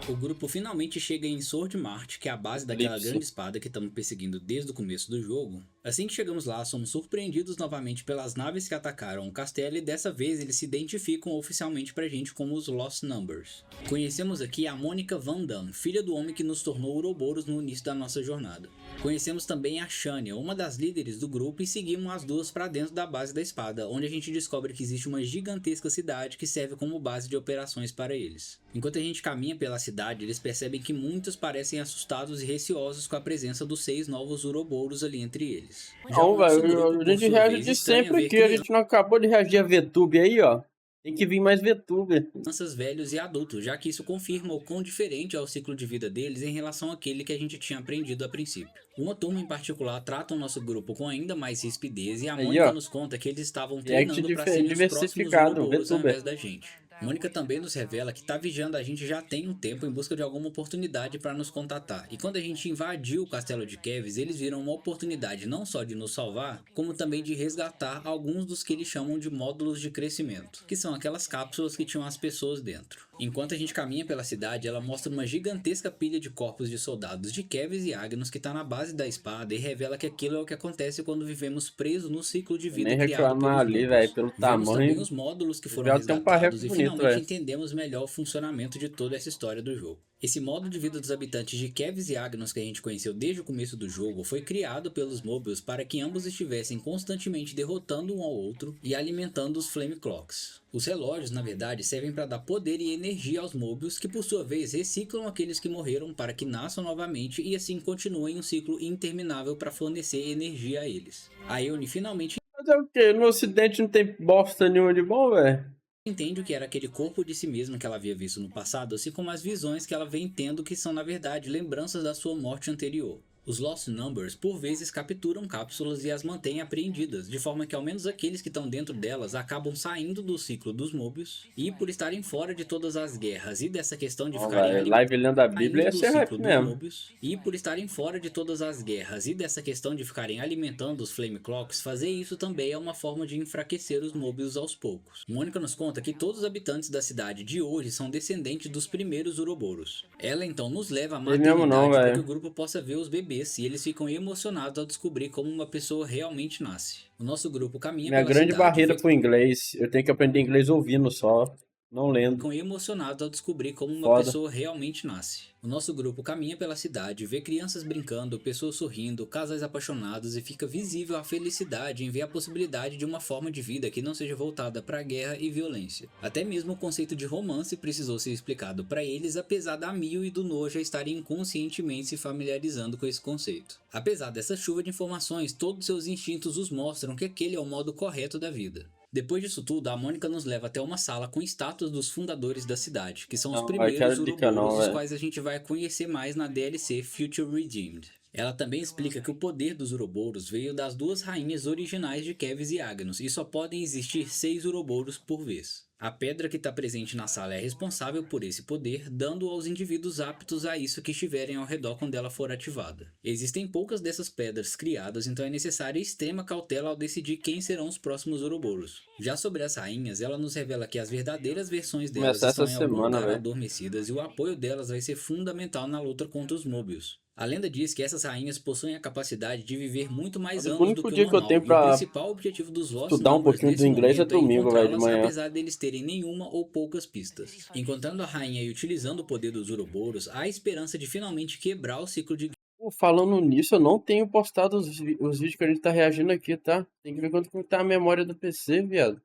O grupo finalmente chega em Sword Mart, que é a base daquela Elipse. grande espada que estamos perseguindo desde o começo do jogo. Assim que chegamos lá, somos surpreendidos novamente pelas naves que atacaram o castelo e dessa vez eles se identificam oficialmente pra gente como os Lost Numbers. Conhecemos aqui a Monica Van Damme, filha do homem que nos tornou Ouroboros no início da nossa jornada. Conhecemos também a Shania, uma das líderes do grupo, e seguimos as duas para dentro da base da espada, onde a gente descobre que existe uma gigantesca cidade que serve como base de operações para eles. Enquanto a gente caminha pela cidade, eles percebem que muitos parecem assustados e receosos com a presença dos 6 novos Ouroboros ali entre eles. Já Não, o nosso velho, grupo, a por gente sua reage vez, de estranha sempre ver aqui. A gente não acabou de reagir a VTube aí, ó. Tem que vir mais VTube. crianças, velhos e adultos, já que isso confirma o quão diferente é o ciclo de vida deles em relação àquele que a gente tinha aprendido a princípio. Uma turma em particular trata o nosso grupo com ainda mais rispidez e a Aí, Mônica ó. nos conta que eles estavam React treinando para serem os próximos diversificado, Ouroboros ao VTuber. invés da gente. Mônica também nos revela que tá vigiando a gente já tem um tempo em busca de alguma oportunidade para nos contatar. E quando a gente invadiu o castelo de Keves, eles viram uma oportunidade não só de nos salvar, como também de resgatar alguns dos que eles chamam de módulos de crescimento, que são aquelas cápsulas que tinham as pessoas dentro. Enquanto a gente caminha pela cidade, ela mostra uma gigantesca pilha de corpos de soldados de Keves e Agnus que tá na base da espada e revela que aquilo é o que acontece quando vivemos presos no ciclo de vida Nem criado reclamar pelos ali, lobos. velho, pelo Vemos também tamanho. os módulos que foram Já tem um parreco resgatados e bonito, finalmente velho. entendemos melhor o funcionamento de toda essa história do jogo. Esse modo de vida dos habitantes de Keves e Agnus que a gente conheceu desde o começo do jogo foi criado pelos Mobius para que ambos estivessem constantemente derrotando um ao outro e alimentando os Flame Clocks. Os relógios, na verdade, servem para dar poder e energia aos Mobius, que por sua vez reciclam aqueles que morreram para que nasçam novamente e assim continuem um ciclo interminável para fornecer energia a eles. A Eone finalmente Mas é o quê? No ocidente não tem bosta nenhuma de bom, velho? entende o que era aquele corpo de si mesmo que ela havia visto no passado, assim como as visões que ela vem tendo que são na verdade lembranças da sua morte anterior. Os Lost Numbers por vezes capturam cápsulas e as mantêm apreendidas, de forma que ao menos aqueles que estão dentro delas acabam saindo do ciclo dos Mobius, e por estarem fora de todas as guerras e dessa questão de Não, ficarem velho. Live lendo a Bíblia ia saindo do ser rap ciclo dos mesmo. Mobius, e por estarem fora de todas as guerras e dessa questão de ficarem alimentando os Flame Clocks, fazer isso também é uma forma de enfraquecer os Mobius aos poucos. Mônica nos conta que todos os habitantes da cidade de hoje são descendentes dos primeiros Ouroboros. Ela então nos leva à Sei mesmo maternidade não, para que velho. o grupo possa ver os bebês e eles ficam emocionados ao descobrir como uma pessoa realmente nasce. O nosso grupo caminha Minha pela grande cidade, barreira pro inglês. Eu tenho que aprender inglês ouvindo só, não lendo. ficam emocionados ao descobrir como uma Foda. pessoa realmente nasce. O nosso grupo caminha pela cidade, vê crianças brincando, pessoas sorrindo, casais apaixonados e fica visível a felicidade em ver a possibilidade de uma forma de vida que não seja voltada para guerra e violência. Até mesmo o conceito de romance precisou ser explicado para eles, apesar da Mio e do Noah já estarem inconscientemente se familiarizando com esse conceito. Apesar dessa chuva de informações, todos seus instintos os mostram que aquele é o modo correto da vida. Depois disso tudo, a Mônica nos leva até uma sala com estátuas dos fundadores da cidade, que são os Não, primeiros quero dica não, Ouroboros, os velho. quais a gente vai conhecer mais na DLC Future Redeemed. Ela também explica que o poder dos Ouroboros veio das duas rainhas originais de Keves e Agnus, e só podem existir 6 Ouroboros por vez. A pedra que está presente na sala é responsável por esse poder, dando aos indivíduos aptos a isso que estiverem ao redor quando ela for ativada. Existem poucas dessas pedras criadas, então é necessária extrema cautela ao decidir quem serão os próximos Ouroboros. Já sobre as rainhas, ela nos revela que as verdadeiras versões delas Começar estão essa em algum semana, lugar velho. adormecidas e o apoio delas vai ser fundamental na luta contra os Mobius. A lenda diz que essas rainhas possuem a capacidade de viver muito mais Mas o anos do único que o dia que eu normal, tenho e o pra principal objetivo dos Lost estudar um Numbers pouquinho nesse do inglês é momento domingo, velho, de encontrá-las, manhã. apesar deles terem nenhuma ou poucas pistas. Encontrando a rainha e utilizando o poder dos Ouroboros, há a esperança de finalmente quebrar o ciclo de Pô, falando nisso, eu não tenho postado os vídeos que a gente tá reagindo aqui, tá? Tem que ver quanto que tá a memória do PC, viado.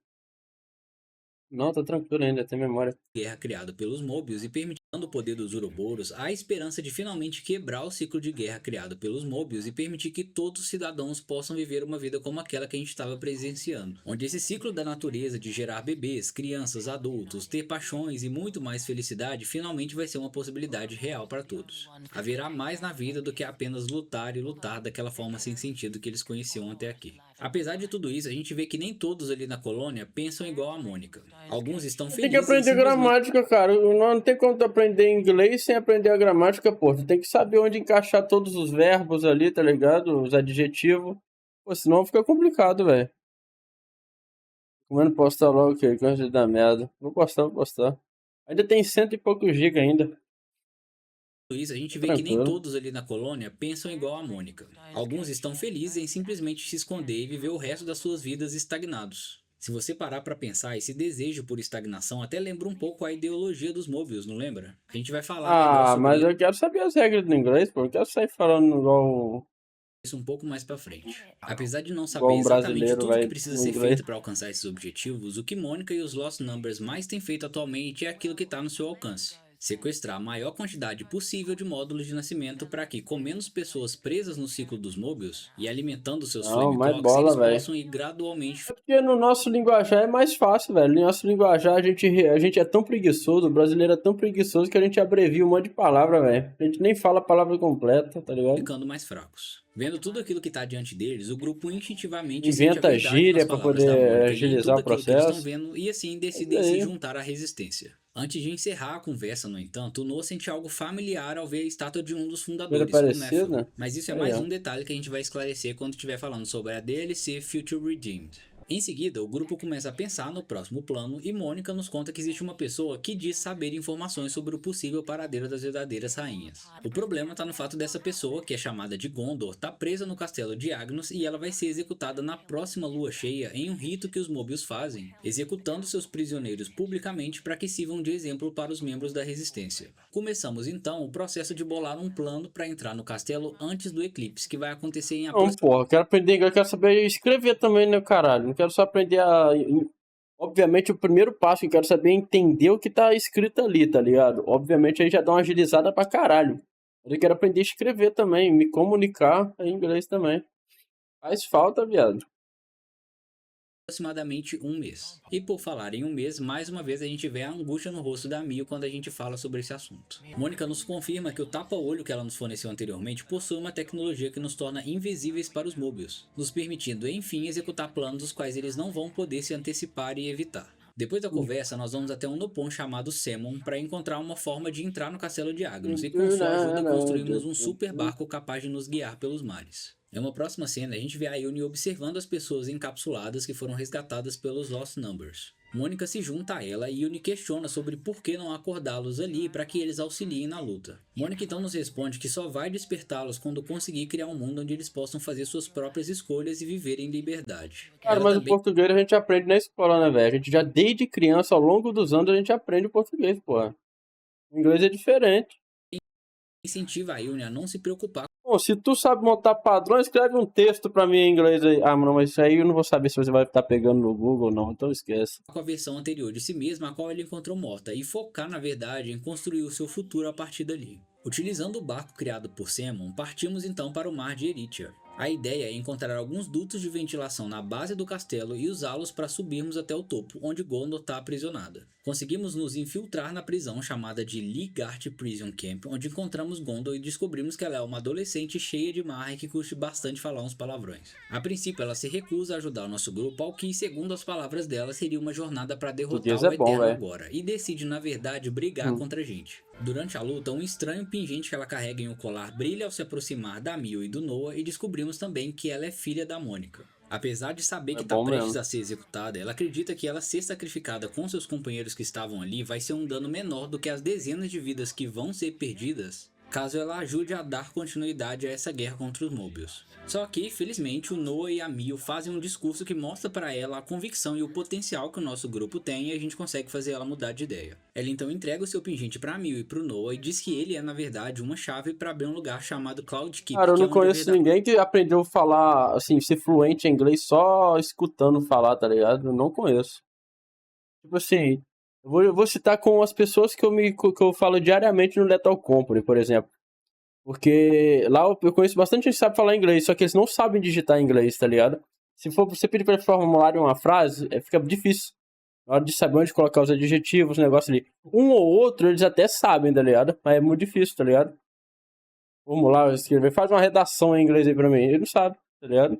Não, tá tranquilo ainda, tem memória. Guerra criada pelos Mobius e permitindo o poder dos Uroboros, há a esperança de finalmente quebrar o ciclo de guerra criado pelos Mobius e permitir que todos os cidadãos possam viver uma vida como aquela que a gente estava presenciando, onde esse ciclo da natureza de gerar bebês, crianças, adultos, ter paixões e muito mais felicidade finalmente vai ser uma possibilidade real para todos. Haverá mais na vida do que apenas lutar e lutar daquela forma sem sentido que eles conheciam até aqui. Apesar de tudo isso, a gente vê que nem todos ali na colônia pensam igual a Mônica. Alguns estão Tem que felizes em aprender simplesmente gramática, cara. Não tem como tu aprender inglês sem aprender a gramática, pô. Tu tem que saber onde encaixar todos os verbos ali, tá ligado? Os adjetivos. Pô, senão fica complicado, velho. Comendo postar logo o quê? Que antes da merda. Vou postar. Ainda tem 100 e poucos gigas ainda. isso, a gente Tá vê que nem tranquilo. todos ali na colônia pensam igual a Mônica. Alguns estão felizes em simplesmente se esconder e viver o resto das suas vidas estagnados. Se você parar pra pensar, esse desejo por estagnação até lembra um pouco a ideologia dos Mobius, não lembra? A gente vai falar melhor Ah, mas sobre eu quero saber as regras do inglês, pô. Eu quero sair falando isso um pouco mais pra frente. Apesar de não igual saber um exatamente brasileiro, tudo que vai, precisa no ser inglês. feito para alcançar esses objetivos, o que Mônica e os Lost Numbers mais têm feito atualmente é aquilo que está no seu alcance. Sequestrar a maior quantidade possível de módulos de nascimento para que, com menos pessoas presas no ciclo dos Mobius e alimentando seus Não, Flame mais Clocks, bola, eles velho. possam ir gradualmente. É porque no nosso linguajar é mais fácil, velho. No nosso linguajar a gente é tão preguiçoso, o brasileiro é tão preguiçoso que a gente abrevia um monte de palavra, velho. A gente nem fala a palavra completa, tá ligado? Ficando mais fracos. Vendo tudo aquilo que está diante deles, o grupo instintivamente sente a Inventa verdade nas gíria pra palavras da poder Mônica e em agilizar tudo o aquilo que eles estão processo. vendo e assim É isso decidem se aí. juntar à resistência. Antes de encerrar a conversa, no entanto, o Noah sente algo familiar ao ver a estátua de um dos Coisa fundadores, o Nephilim. parecida. Mas isso é Aí, mais ó. um detalhe que a gente vai esclarecer quando estiver falando sobre a DLC Future Redeemed. Em seguida, o grupo começa a pensar no próximo plano e Mônica nos conta que existe uma pessoa que diz saber informações sobre o possível paradeiro das verdadeiras rainhas. O problema está no fato dessa pessoa, que é chamada de Gondor, tá presa no castelo de Agnus e ela vai ser executada na próxima lua cheia em um rito que os Mobius fazem, executando seus prisioneiros publicamente para que sirvam de exemplo para os membros da resistência. Começamos então o processo de bolar um plano para entrar no castelo antes do eclipse, que vai acontecer em Não, porra, eu quero aprender inglês, eu quero saber escrever também, né, caralho? Não quero só aprender a. Obviamente, o primeiro passo que eu quero saber é entender o que tá escrito ali, tá ligado? Obviamente, aí já dá uma agilizada pra caralho. Mas eu quero aprender a escrever também, me comunicar em inglês também. Faz falta, viado. aproximadamente um mês. E por falar em um mês, mais uma vez a gente vê a angústia no rosto da Mio quando a gente fala sobre esse assunto. Mônica nos confirma que o tapa-olho que ela nos forneceu anteriormente possui uma tecnologia que nos torna invisíveis para os Mobius, nos permitindo enfim executar planos dos quais eles não vão poder se antecipar e evitar. Depois da conversa, nós vamos até um Nopon chamado Semon para encontrar uma forma de entrar no castelo de Agnus e com sua ajuda construímos um super barco capaz de nos guiar pelos mares. Em uma próxima cena, a gente vê a Yuni observando as pessoas encapsuladas que foram resgatadas pelos Lost Numbers. Mônica se junta a ela e Yuni questiona sobre por que não acordá-los ali para que eles auxiliem na luta. Mônica então nos responde que só vai despertá-los quando conseguir criar um mundo onde eles possam fazer suas próprias escolhas e viver em liberdade. Cara, Ela mas o também português a gente aprende na escola, né, velho? A gente já desde criança, ao longo dos anos, a gente aprende o português, porra. O inglês é diferente. incentiva a Yuni a não se preocupar Bom, se tu sabe montar padrão, escreve um texto pra mim em inglês aí. Ah, mano, mas isso aí eu não vou saber se você vai estar pegando no Google ou não, então esquece. com a versão anterior de si mesma a qual ele encontrou morta e focar na verdade em construir o seu futuro a partir dali. Utilizando o barco criado por Semon, partimos então para o mar de Erythia. A ideia é encontrar alguns dutos de ventilação na base do castelo e usá-los para subirmos até o topo, onde Gondor está aprisionada. Conseguimos nos infiltrar na prisão chamada de Ligart Prison Camp, onde encontramos Gondor e descobrimos que ela é uma adolescente cheia de marra e que curte bastante falar uns palavrões. A princípio, ela se recusa a ajudar o nosso grupo, ao que, segundo as palavras dela, seria uma jornada para derrotar Português o é bom, Eterno velho. agora, e decide, na verdade, brigar contra a gente. Durante a luta, um estranho pingente que ela carrega em um colar brilha ao se aproximar da Mio e do Noah e descobrimos também que ela é filha da Mônica. Apesar de saber que está bom prestes mesmo. a ser executada, ela acredita que ela ser sacrificada com seus companheiros que estavam ali vai ser um dano menor do que as dezenas de vidas que vão ser perdidas caso ela ajude a dar continuidade a essa guerra contra os Mobius. Só que, felizmente, o Noah e a Mio fazem um discurso que mostra para ela a convicção e o potencial que o nosso grupo tem e a gente consegue fazer ela mudar de ideia. Ela então entrega o seu pingente para a Mio e para o Noah e diz que ele é, na verdade, uma chave para abrir um lugar chamado Cloud Keep, Cara, eu que é não onde a conheço verdade ninguém que aprendeu a falar, assim, ser fluente em inglês só escutando falar, tá ligado? Eu não conheço. Tipo assim, eu vou citar com as pessoas que eu falo diariamente no Lethal Company, por exemplo. Porque lá eu conheço bastante gente que sabe falar inglês, só que eles não sabem digitar inglês, tá ligado? Se for você pedir pra eles formularem uma frase, fica difícil. Na hora de saber onde colocar os adjetivos, o negócio ali. Um ou outro eles até sabem, tá ligado? Mas é muito difícil, tá ligado? Formular, escrever, faz uma redação em inglês aí pra mim. Ele não sabe, tá ligado?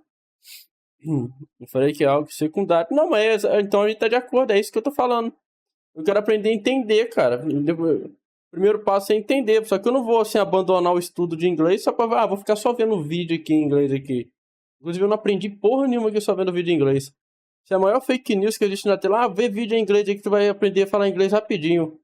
Eu falei que é algo secundário. Não, mas então a gente tá de acordo, é isso que eu tô falando. Eu quero aprender a entender, cara. O primeiro passo é entender. Só que eu não vou, assim, abandonar o estudo de inglês só pra... vou ficar só vendo vídeo aqui em inglês aqui. Inclusive, eu não aprendi porra nenhuma aqui só vendo vídeo em inglês. Isso é a maior fake news que existe na tela. Vê vídeo em inglês aí que tu vai aprender a falar inglês rapidinho.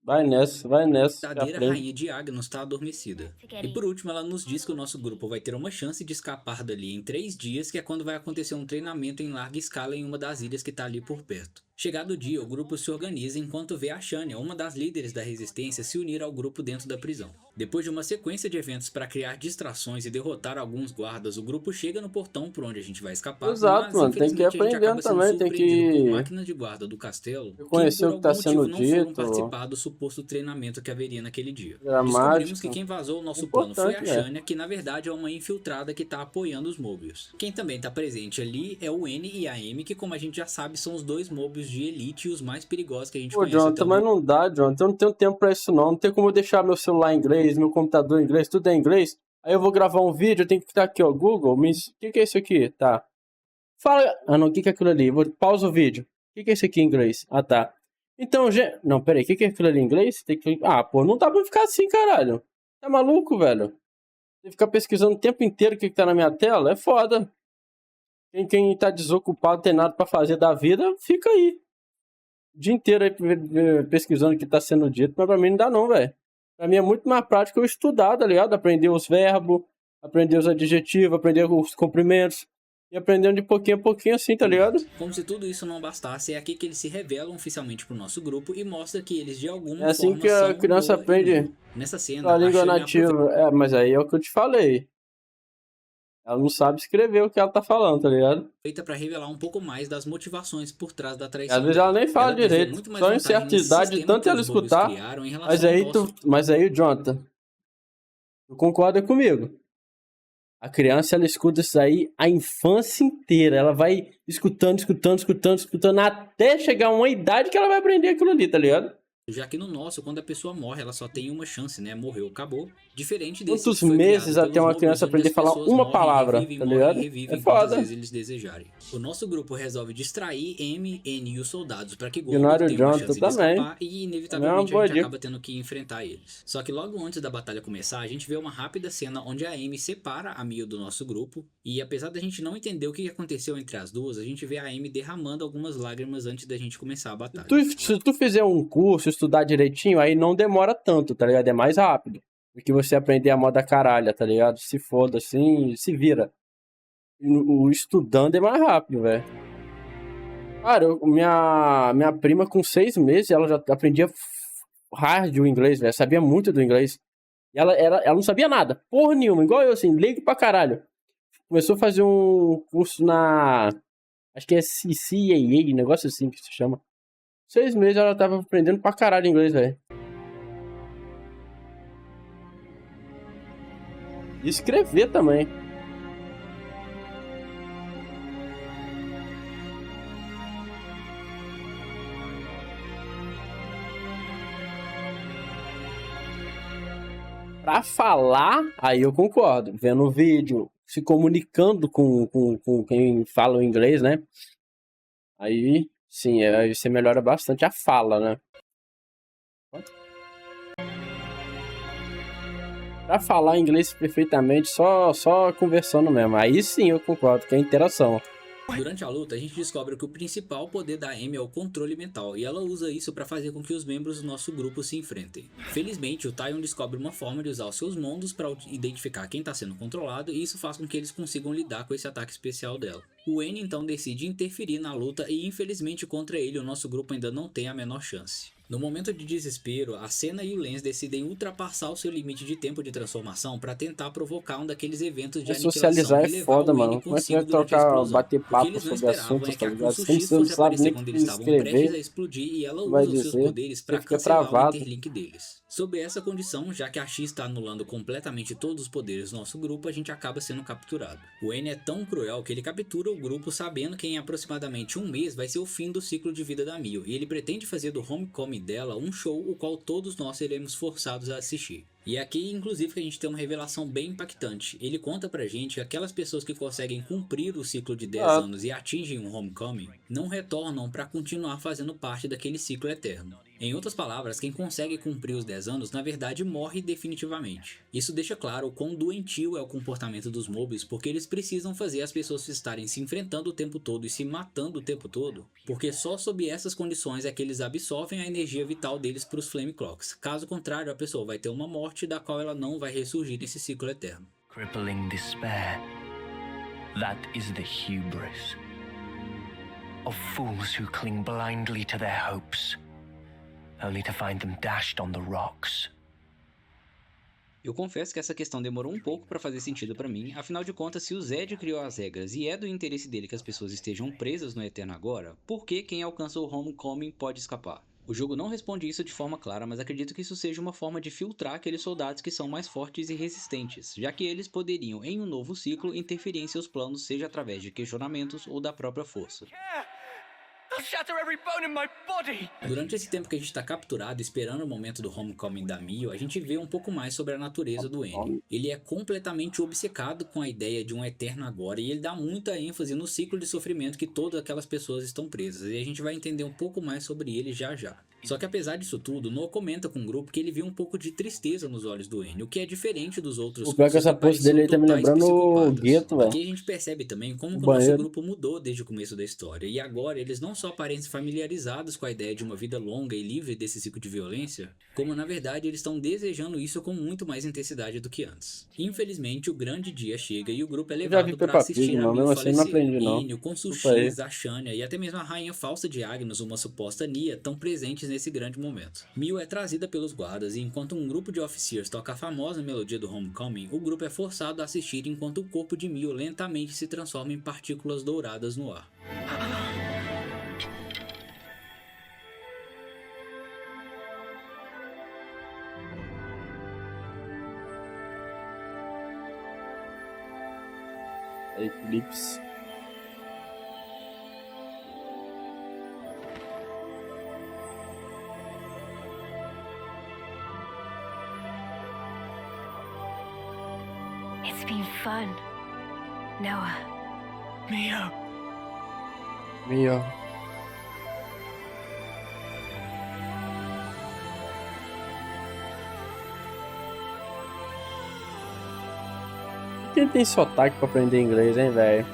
Vai nessa, A verdadeira rainha de Agnus está adormecida. E por último, ela nos diz que o nosso grupo vai ter uma chance de escapar dali em 3 dias, que é quando vai acontecer um treinamento em larga escala em uma das ilhas que está ali por perto. Chegado o dia, o grupo se organiza enquanto vê a Shania, uma das líderes da resistência, se unir ao grupo dentro da prisão. Depois de uma sequência de eventos para criar distrações e derrotar alguns guardas, o grupo chega no portão por onde a gente vai escapar. Exato, mas, mano, tem que ir infelizmente, a gente acaba aprendendo sendo também, tem surpreendido por que máquinas de guarda do castelo que conhecer por o que tá algum sendo motivo não foram dito. participar do suposto treinamento que haveria naquele dia. Descobrimos Gramática. que quem vazou o nosso plano foi a Importante, né? Shania, que na verdade é uma infiltrada que tá apoiando os Mobius. Quem também tá presente ali é o N e a Amy, que como a gente já sabe são os 2 Mobius de elite e os mais perigosos que a gente Pô, conhece até Jonathan, o mas momento. não dá, Jonathan. Eu não tenho tempo pra isso, não. Não tem como eu deixar meu celular em inglês, meu computador em inglês, tudo é em inglês. Aí eu vou gravar um vídeo, eu tenho que estar aqui, ó, Google. O que é isso aqui? Tá. Fala. Ah, não, o que é aquilo ali? Pausa o vídeo. O que é isso aqui em inglês? Ah, tá. Então, gente. Não, peraí, o que é aquilo ali em inglês? Tem que... Ah, pô, não dá pra ficar assim, caralho. Tá maluco, velho? Tem que ficar pesquisando o tempo inteiro o que tá na minha tela? É foda. Quem tá desocupado, tem nada pra fazer da vida, fica aí. O dia inteiro aí pesquisando o que tá sendo dito, mas pra mim não dá não, velho. Pra mim é muito mais prático eu estudar, tá ligado? Aprender os verbos, aprender os adjetivos, aprender os comprimentos. E aprendendo de pouquinho a pouquinho assim, tá ligado? Como se tudo isso não bastasse, é aqui que eles se revelam oficialmente pro nosso grupo e mostra que eles de alguma É assim forma que a são criança boa e aprende boa. Nessa cena, a a língua Shania nativa. É, mas aí é o que eu te falei. Ela não sabe escrever o que ela tá falando, tá ligado? aproveita para revelar um pouco mais das motivações por trás da E traição às vezes dela. ela nem fala Ela dizia direito. muito mais Só em vantagem certa nesse idade, sistema tanto que ela os Mobius escutar. criaram em Mas relação ao aí, nosso. mas aí, Jonathan, tu concorda comigo? A criança, ela escuta isso aí a infância inteira. Ela vai escutando, até chegar uma idade que ela vai aprender aquilo ali, tá ligado? Já que no nosso, quando a pessoa morre, ela só tem uma chance, né? Morreu, acabou. Diferente desse Quantos que foi meses criado até pelos uma Mobius, criança onde aprender as a falar pessoas uma morrem, palavra, revivem, tá morrem ligado? e revivem É quantas foda. vezes eles desejarem. O nosso grupo resolve distrair M, N e os soldados para que Gorgon Ignorar o tenha uma Jonathan chance de também. escapar e Também é uma inevitavelmente a boa gente dica. acaba tendo que enfrentar eles. Só que logo antes da batalha começar, a gente vê uma rápida cena onde a Amy separa a Mia do nosso grupo e apesar da gente não entender o que aconteceu entre as duas, a gente vê a Amy derramando algumas lágrimas antes da gente começar a batalha. Se tu fizer um curso, estudar direitinho, aí não demora tanto, tá ligado? É mais rápido do que você aprender a moda caralha, tá ligado? Se foda assim, se vira. O estudando é mais rápido, velho. Cara, minha prima com 6 meses, ela já aprendia hard o inglês, velho. Sabia muito do inglês. E ela não sabia nada, porra nenhuma, igual eu, assim, leigo pra caralho. Começou a fazer um curso na... Acho que é CCAA, negócio assim que se chama. 6 meses ela tava aprendendo pra caralho inglês, velho. E escrever também. Pra falar, aí eu concordo. Vendo o vídeo, se comunicando com quem fala o inglês, né? Aí, sim, aí você melhora bastante a fala, né? Pra falar inglês perfeitamente, só conversando mesmo. Aí sim eu concordo, que é interação. Durante a luta, a gente descobre que o principal poder da Amy é o controle mental, e ela usa isso para fazer com que os membros do nosso grupo se enfrentem. Felizmente, o Taion descobre uma forma de usar os seus mundos para identificar quem está sendo controlado, e isso faz com que eles consigam lidar com esse ataque especial dela. O N então decide interferir na luta e infelizmente contra ele o nosso grupo ainda não tem a menor chance. No momento de desespero, a Senna e o Lance decidem ultrapassar o seu limite de tempo de transformação para tentar provocar um daqueles eventos de Mas aniquilação socializar e é levar foda, o mano. N Como é que vai consigo durante a trocar, explosão. bater O que papo eles não sobre esperavam assuntos, é que tá a ligado? Kusushi Sempre você não fosse sabe aparecer nem o quando que eles estavam prestes a escrever, explodir e ela vai usa os seus dizer, poderes você para fica cancelar o travado. interlink deles. Sob essa condição, já que a X está anulando completamente todos os poderes do nosso grupo, a gente acaba sendo capturado. O N é tão cruel que ele captura o grupo sabendo que em aproximadamente um mês vai ser o fim do ciclo de vida da Mio, e ele pretende fazer do homecoming dela um show o qual todos nós seremos forçados a assistir. E é aqui, inclusive, que a gente tem uma revelação bem impactante. Ele conta pra gente que aquelas pessoas que conseguem cumprir o ciclo de 10 anos e atingem um homecoming, não retornam para continuar fazendo parte daquele ciclo eterno. Em outras palavras, quem consegue cumprir os 10 anos, na verdade, morre definitivamente. Isso deixa claro o quão doentio é o comportamento dos Mobius, porque eles precisam fazer as pessoas estarem se enfrentando o tempo todo e se matando o tempo todo, porque só sob essas condições é que eles absorvem a energia vital deles para os Flame Clocks. Caso contrário, a pessoa vai ter uma morte da qual ela não vai ressurgir nesse ciclo eterno. Crippling despair. That is the hubris of fools who cling blindly to their hopes, only to find them dashed on the rocks. Eu confesso que essa questão demorou um pouco para fazer sentido para mim, afinal de contas, se o Zed criou as regras e é do interesse dele que as pessoas estejam presas no Eterno agora, por que quem alcança o Homecoming pode escapar? O jogo não responde isso de forma clara, mas acredito que isso seja uma forma de filtrar aqueles soldados que são mais fortes e resistentes, já que eles poderiam, em um novo ciclo, interferir em seus planos, seja através de questionamentos ou da própria força. Durante esse tempo que a gente está capturado esperando o momento do homecoming da Mio, a gente vê um pouco mais sobre a natureza do N. Ele é completamente obcecado com a ideia de um eterno agora e ele dá muita ênfase no ciclo de sofrimento que todas aquelas pessoas estão presas, e a gente vai entender um pouco mais sobre ele já já. Só que apesar disso tudo, Noah comenta com o grupo que ele viu um pouco de tristeza nos olhos do N, o que é diferente dos outros. O pior que essa pose dele aí tá me lembrando o Gueto, velho. Aqui a gente percebe também como o nosso grupo mudou desde o começo da história, e agora eles não só parecem familiarizados com a ideia de uma vida longa e livre desse ciclo de violência, como na verdade eles estão desejando isso com muito mais intensidade do que antes. Infelizmente, o grande dia chega e o grupo é levado para assistir a Mio falecer. Enio, Konsushi, Zashania e até mesmo a rainha falsa de Agnus, uma suposta Nia, estão presentes nesse grande momento. Mio é trazida pelos guardas e enquanto um grupo de officers toca a famosa melodia do Homecoming, o grupo é forçado a assistir enquanto o corpo de Mio lentamente se transforma em partículas douradas no ar. Eclipse. It's been fun, Noah. Mio! Mio. Quem tem sotaque pra aprender inglês, hein, velho?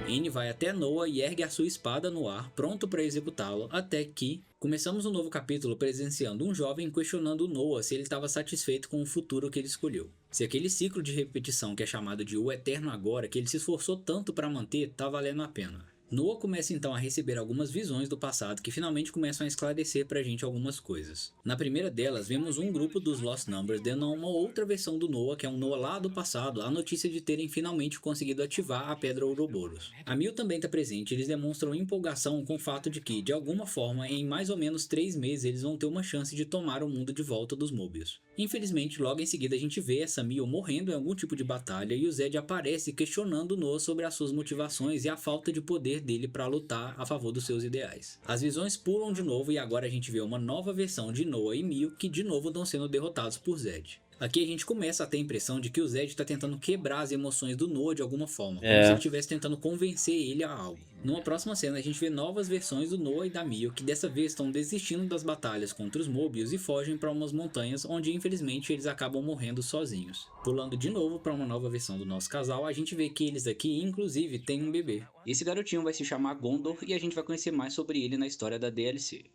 N vai até Noah e ergue a sua espada no ar, pronto para executá-lo, até que começamos um novo capítulo presenciando um jovem questionando Noah se ele estava satisfeito com o futuro que ele escolheu. Se aquele ciclo de repetição que é chamado de O Eterno Agora, que ele se esforçou tanto para manter, tá valendo a pena. Noah começa então a receber algumas visões do passado que finalmente começam a esclarecer pra gente algumas coisas. Na primeira delas, vemos um grupo dos Lost Numbers dando uma outra versão do Noah, que é um Noah lá do passado, a notícia de terem finalmente conseguido ativar a Pedra Ouroboros. A Mio também está presente, eles demonstram empolgação com o fato de que, de alguma forma, em mais ou menos 3 meses eles vão ter uma chance de tomar o mundo de volta dos Mobius. Infelizmente, logo em seguida a gente vê essa Mio morrendo em algum tipo de batalha e o Zed aparece questionando Noah sobre as suas motivações e a falta de poder dele para lutar a favor dos seus ideais. As visões pulam de novo e agora a gente vê uma nova versão de Noah e Mio que de novo estão sendo derrotados por Zed. Aqui a gente começa a ter a impressão de que o Zed está tentando quebrar as emoções do Noah de alguma forma, como se ele estivesse tentando convencer ele a algo. Numa próxima cena a gente vê novas versões do Noah e da Mio que dessa vez estão desistindo das batalhas contra os Mobius e fogem para umas montanhas onde infelizmente eles acabam morrendo sozinhos. Pulando de novo para uma nova versão do nosso casal, a gente vê que eles aqui inclusive têm um bebê. Esse garotinho vai se chamar Gondor e a gente vai conhecer mais sobre ele na história da DLC.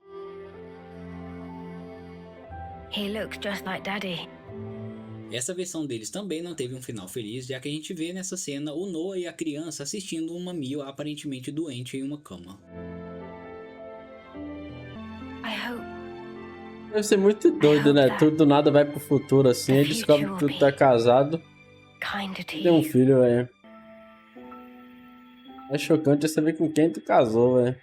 He looks just like Daddy. Essa versão deles também não teve um final feliz, já que a gente vê nessa cena o Noah e a criança assistindo uma Mio aparentemente doente em uma cama. I hope Deve ser muito doido, né? Tudo do nada vai pro futuro assim, aí descobre que tudo tá casado. kinder to Tem um you. filho, velho. É chocante saber com quem tu casou, velho.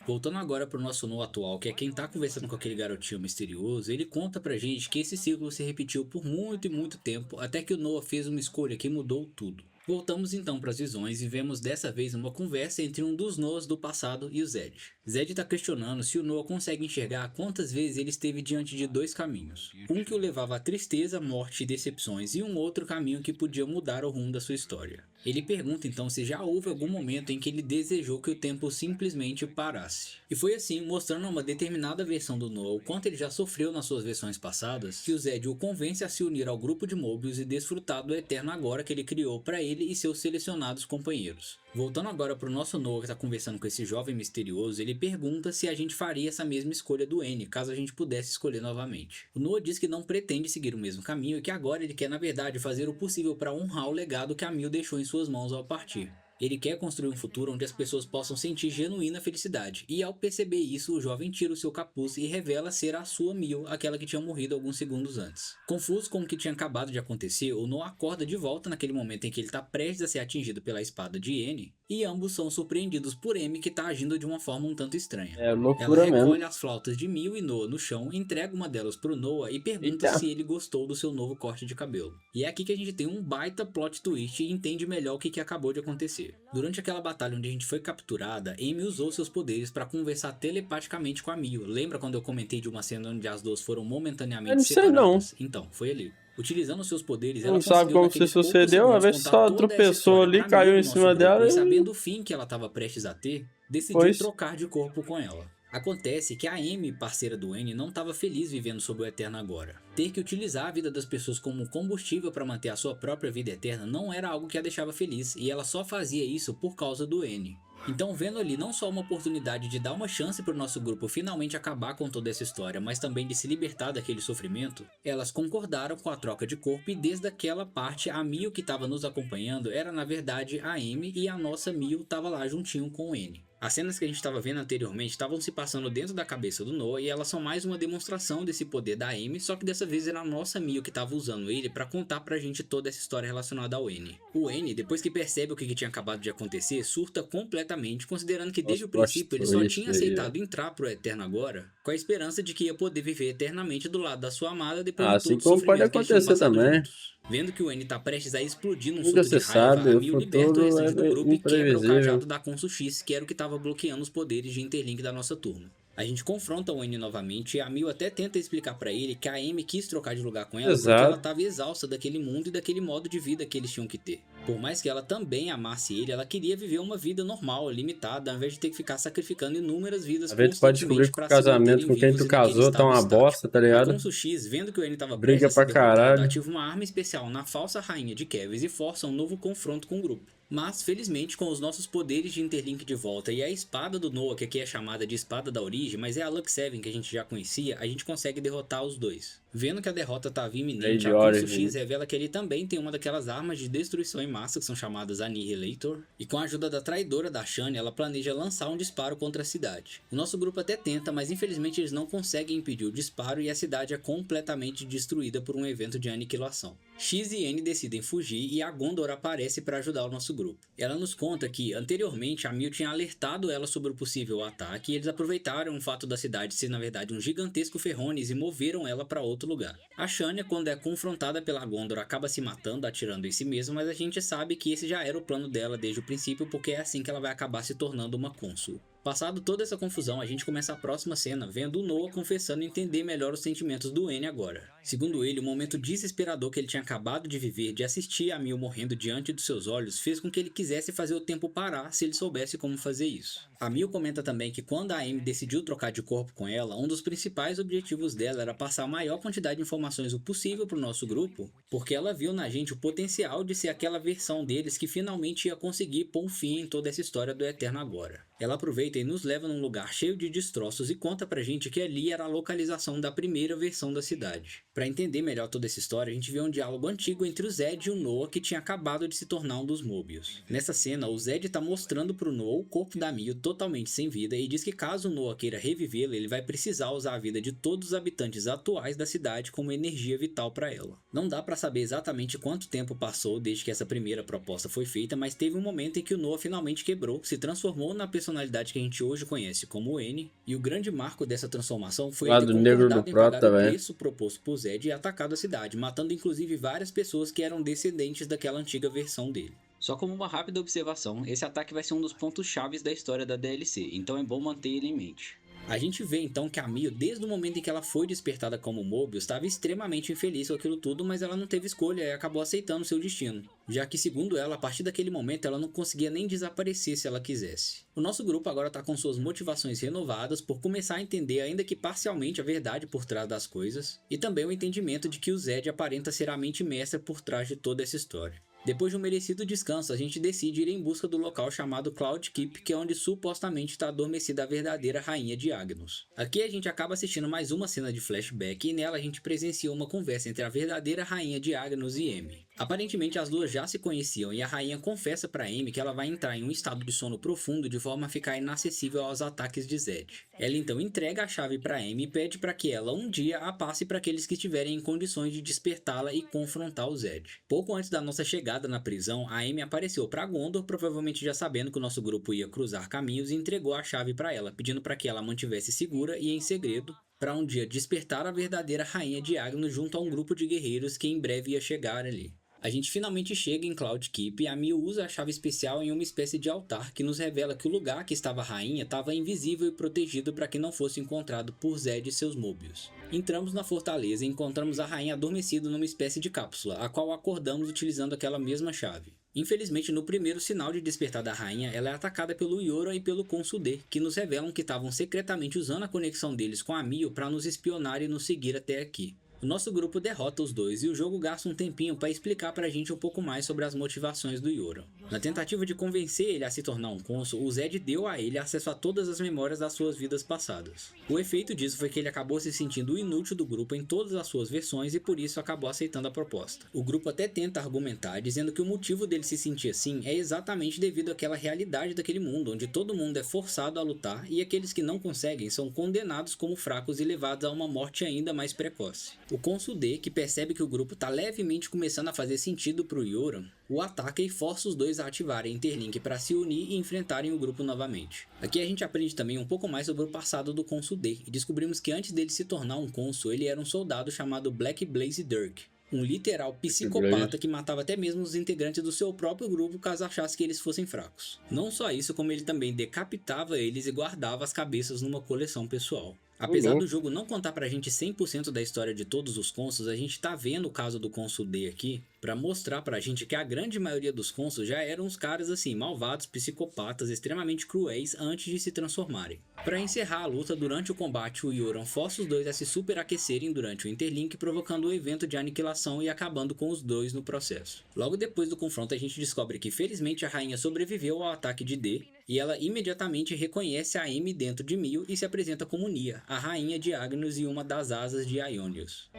Voltando agora pro nosso Noah atual, que é quem tá conversando com aquele garotinho misterioso, ele conta pra gente que esse ciclo se repetiu por muito e muito tempo, até que o Noah fez uma escolha que mudou tudo. Voltamos então para as visões e vemos dessa vez uma conversa entre um dos Noahs do passado e o Zed. Zed está questionando se o Noah consegue enxergar quantas vezes ele esteve diante de dois caminhos. Um que o levava à tristeza, morte e decepções e um outro caminho que podia mudar o rumo da sua história. Ele pergunta então se já houve algum momento em que ele desejou que o tempo simplesmente parasse. E foi assim, mostrando a uma determinada versão do Noah o quanto ele já sofreu nas suas versões passadas, que o Zed o convence a se unir ao grupo de Mobius e desfrutar do eterno agora que ele criou para ele e seus selecionados companheiros. Voltando agora pro nosso Noah que está conversando com esse jovem misterioso, ele pergunta se a gente faria essa mesma escolha do N, caso a gente pudesse escolher novamente. O Noah diz que não pretende seguir o mesmo caminho e que agora ele quer na verdade fazer o possível para honrar o legado que a Mil deixou em suas mãos ao partir. Ele quer construir um futuro onde as pessoas possam sentir genuína felicidade, e ao perceber isso, o jovem tira o seu capuz e revela ser a sua Mil, aquela que tinha morrido alguns segundos antes. Confuso com o que tinha acabado de acontecer, o Noah acorda de volta naquele momento em que ele está prestes a ser atingido pela espada de N, e ambos são surpreendidos por M, que está agindo de uma forma um tanto estranha. É Ela loucura recolhe mesmo. as flautas de Mil e Noah no chão, entrega uma delas pro Noah e pergunta Eita. se ele gostou do seu novo corte de cabelo. E é aqui que a gente tem um baita plot twist e entende melhor o que acabou de acontecer. Durante aquela batalha onde a gente foi capturada, Amy usou seus poderes para conversar telepaticamente com a Mil. Lembra quando eu comentei de uma cena onde as duas foram Eu momentaneamente não sei, não. separadas? Então, foi ali. Utilizando seus poderes, Não ela sabe conseguiu como naqueles se poucos sucedeu, segundos às vezes contar só toda essa tropeçou história ali, pra caiu Mil em do cima nosso grupo, dela e e- sabendo o fim que ela estava prestes a ter, decidiu Pois. trocar de corpo com ela. Acontece que a Amy, parceira do N, não estava feliz vivendo sob o Eterno agora. Ter que utilizar a vida das pessoas como combustível para manter a sua própria vida eterna não era algo que a deixava feliz, e ela só fazia isso por causa do N. Então, vendo ali não só uma oportunidade de dar uma chance para o nosso grupo finalmente acabar com toda essa história, mas também de se libertar daquele sofrimento, elas concordaram com a troca de corpo e desde aquela parte a Mil que estava nos acompanhando era na verdade a Amy e a nossa Mil estava lá juntinho com o N. As cenas que a gente estava vendo anteriormente estavam se passando dentro da cabeça do Noah e elas são mais uma demonstração desse poder da Amy, só que dessa vez era a nossa Mil que estava usando ele para contar pra gente toda essa história relacionada ao N. O N, depois que percebe o que tinha acabado de acontecer, surta completamente, considerando que desde o princípio ele só tinha aceitado entrar pro Eterno agora, com a esperança de que ia poder viver eternamente do lado da sua amada depois de Assim todo o como pode sofrimento que eles tinham acontecer passado também. juntos. Vendo que o N tá prestes a explodir num Nunca surto de se raiva, sabe, a o Mil liberta o futuro restante do é grupo e quebra o imprevisível. cajado da Consul X, que era o que estava bloqueando os poderes de Interlink da nossa turma. A gente confronta o N novamente e a Mil até tenta explicar pra ele que a Amy quis trocar de lugar com ela porque Exato. ela tava exausta daquele mundo e daquele modo de vida que eles tinham que ter. Por mais que ela também amasse ele, ela queria viver uma vida normal, limitada, ao invés de ter que ficar sacrificando inúmeras vidas Às vezes tu pode descobrir constantemente que o pra se casamento manterem com quem vivos tu e naquele casou tá estado uma estático. bosta, tá A ligado? Consul X, vendo que o N tava Briga prestes a ser pra derrotado, caralho. ativa uma arma especial na falsa rainha de Kevis e força um novo confronto com o grupo. Mas, felizmente, com os nossos poderes de Interlink de volta e a espada do Noah, que aqui é chamada de Espada da Origem, mas é a Lux 7 que a gente já conhecia, a gente consegue derrotar os dois. Vendo que a derrota estava iminente, Lady a Consul Origin. X revela que ele também tem uma daquelas armas de destruição em massa que são chamadas Annihilator, e com a ajuda da traidora da Shani, ela planeja lançar um disparo contra a cidade. O nosso grupo até tenta, mas infelizmente eles não conseguem impedir o disparo e a cidade é completamente destruída por um evento de aniquilação. X e N decidem fugir e a Gondor aparece para ajudar o nosso grupo. Ela nos conta que, anteriormente, a Mil tinha alertado ela sobre o possível ataque e eles aproveitaram o fato da cidade ser, na verdade, um gigantesco Ferrones e moveram ela para outro lugar. A Shania, quando é confrontada pela Gondor, acaba se matando, atirando em si mesma, mas a gente sabe que esse já era o plano dela desde o princípio, porque é assim que ela vai acabar se tornando uma cônsul. Passado toda essa confusão, a gente começa a próxima cena vendo o Noah confessando entender melhor os sentimentos do N agora. Segundo ele, o momento desesperador que ele tinha acabado de viver de assistir a Mil morrendo diante dos seus olhos fez com que ele quisesse fazer o tempo parar se ele soubesse como fazer isso. A Mil comenta também que quando a Amy decidiu trocar de corpo com ela, um dos principais objetivos dela era passar a maior quantidade de informações o possível para o nosso grupo, porque ela viu na gente o potencial de ser aquela versão deles que finalmente ia conseguir pôr um fim em toda essa história do Eterno Agora. Ela aproveita e nos leva num lugar cheio de destroços e conta pra gente que ali era a localização da primeira versão da cidade. Pra entender melhor toda essa história, a gente vê um diálogo antigo entre o Zed e o Noah que tinha acabado de se tornar um dos Mobius. Nessa cena, o Zed tá mostrando pro Noah o corpo da Mil totalmente sem vida e diz que caso o Noah queira revivê-la, ele vai precisar usar a vida de todos os habitantes atuais da cidade como energia vital pra ela. Não dá pra saber exatamente quanto tempo passou desde que essa primeira proposta foi feita, mas teve um momento em que o Noah finalmente quebrou, se transformou na personalidade que a gente hoje conhece como o N, e o grande marco dessa transformação foi ele ter concordado em pagar o preço proposto por Zed e atacado a cidade, matando inclusive várias pessoas que eram descendentes daquela antiga versão dele. Só como uma rápida observação, esse ataque vai ser um dos pontos chaves da história da DLC, então é bom manter ele em mente. A gente vê então que a Mil, desde o momento em que ela foi despertada como Mobius, estava extremamente infeliz com aquilo tudo, mas ela não teve escolha e acabou aceitando seu destino, já que segundo ela, a partir daquele momento ela não conseguia nem desaparecer se ela quisesse. O nosso grupo agora está com suas motivações renovadas por começar a entender, ainda que parcialmente, a verdade por trás das coisas, e também o entendimento de que o Zed aparenta ser a mente mestra por trás de toda essa história. Depois de um merecido descanso, a gente decide ir em busca do local chamado Cloud Keep, que é onde supostamente está adormecida a verdadeira rainha de Agnus. Aqui a gente acaba assistindo mais uma cena de flashback e nela a gente presencia uma conversa entre a verdadeira rainha de Agnus e Amy. Aparentemente as duas já se conheciam e a rainha confessa para Amy que ela vai entrar em um estado de sono profundo de forma a ficar inacessível aos ataques de Zed. Ela então entrega a chave para Amy e pede para que ela um dia a passe para aqueles que estiverem em condições de despertá-la e confrontar o Zed. Pouco antes da nossa chegada na prisão, a Amy apareceu para Gondor, provavelmente já sabendo que o nosso grupo ia cruzar caminhos, e entregou a chave para ela, pedindo para que ela a mantivesse segura e em segredo, para um dia despertar a verdadeira rainha de Agnus junto a um grupo de guerreiros que em breve ia chegar ali. A gente finalmente chega em Cloud Keep e a Mil usa a chave especial em uma espécie de altar que nos revela que o lugar que estava a rainha estava invisível e protegido para que não fosse encontrado por Zed e seus Mobius. Entramos na fortaleza e encontramos a rainha adormecida numa espécie de cápsula, a qual acordamos utilizando aquela mesma chave. Infelizmente, no primeiro sinal de despertar da rainha, ela é atacada pelo Yoram e pelo Consul-D, que nos revelam que estavam secretamente usando a conexão deles com a Mil para nos espionar e nos seguir até aqui. O nosso grupo derrota os dois e o jogo gasta um tempinho para explicar pra gente um pouco mais sobre as motivações do Yoram. Na tentativa de convencer ele a se tornar um cônsul, o Zed deu a ele acesso a todas as memórias das suas vidas passadas. O efeito disso foi que ele acabou se sentindo o inútil do grupo em todas as suas versões e por isso acabou aceitando a proposta. O grupo até tenta argumentar, dizendo que o motivo dele se sentir assim é exatamente devido àquela realidade daquele mundo, onde todo mundo é forçado a lutar e aqueles que não conseguem são condenados como fracos e levados a uma morte ainda mais precoce. O Consul-D, que percebe que o grupo está levemente começando a fazer sentido para o Yoram, o ataca e força os dois a ativarem Interlink para se unir e enfrentarem o grupo novamente. Aqui a gente aprende também um pouco mais sobre o passado do Consul-D e descobrimos que antes dele se tornar um cônsul, ele era um soldado chamado Black Blaze Dirk, um literal psicopata que matava até mesmo os integrantes do seu próprio grupo caso achasse que eles fossem fracos. Não só isso, como ele também decapitava eles e guardava as cabeças numa coleção pessoal. Apesar do jogo não contar pra gente 100% da história de todos os cônsuls, a gente tá vendo o caso do Consul-D aqui pra mostrar pra gente que a grande maioria dos cônsuls já eram uns caras assim, malvados, psicopatas, extremamente cruéis antes de se transformarem. Pra encerrar a luta, durante o combate o Yoram força os dois a se superaquecerem durante o Interlink, provocando um evento de aniquilação e acabando com os dois no processo. Logo depois do confronto a gente descobre que felizmente a rainha sobreviveu ao ataque de D, e ela imediatamente reconhece a Amy dentro de Mil e se apresenta como Nia, a rainha de Agnus e uma das asas de Aionios.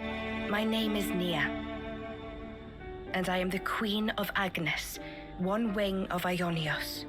My name is Nia, and I am the Queen of Agnus, one wing of Aionios.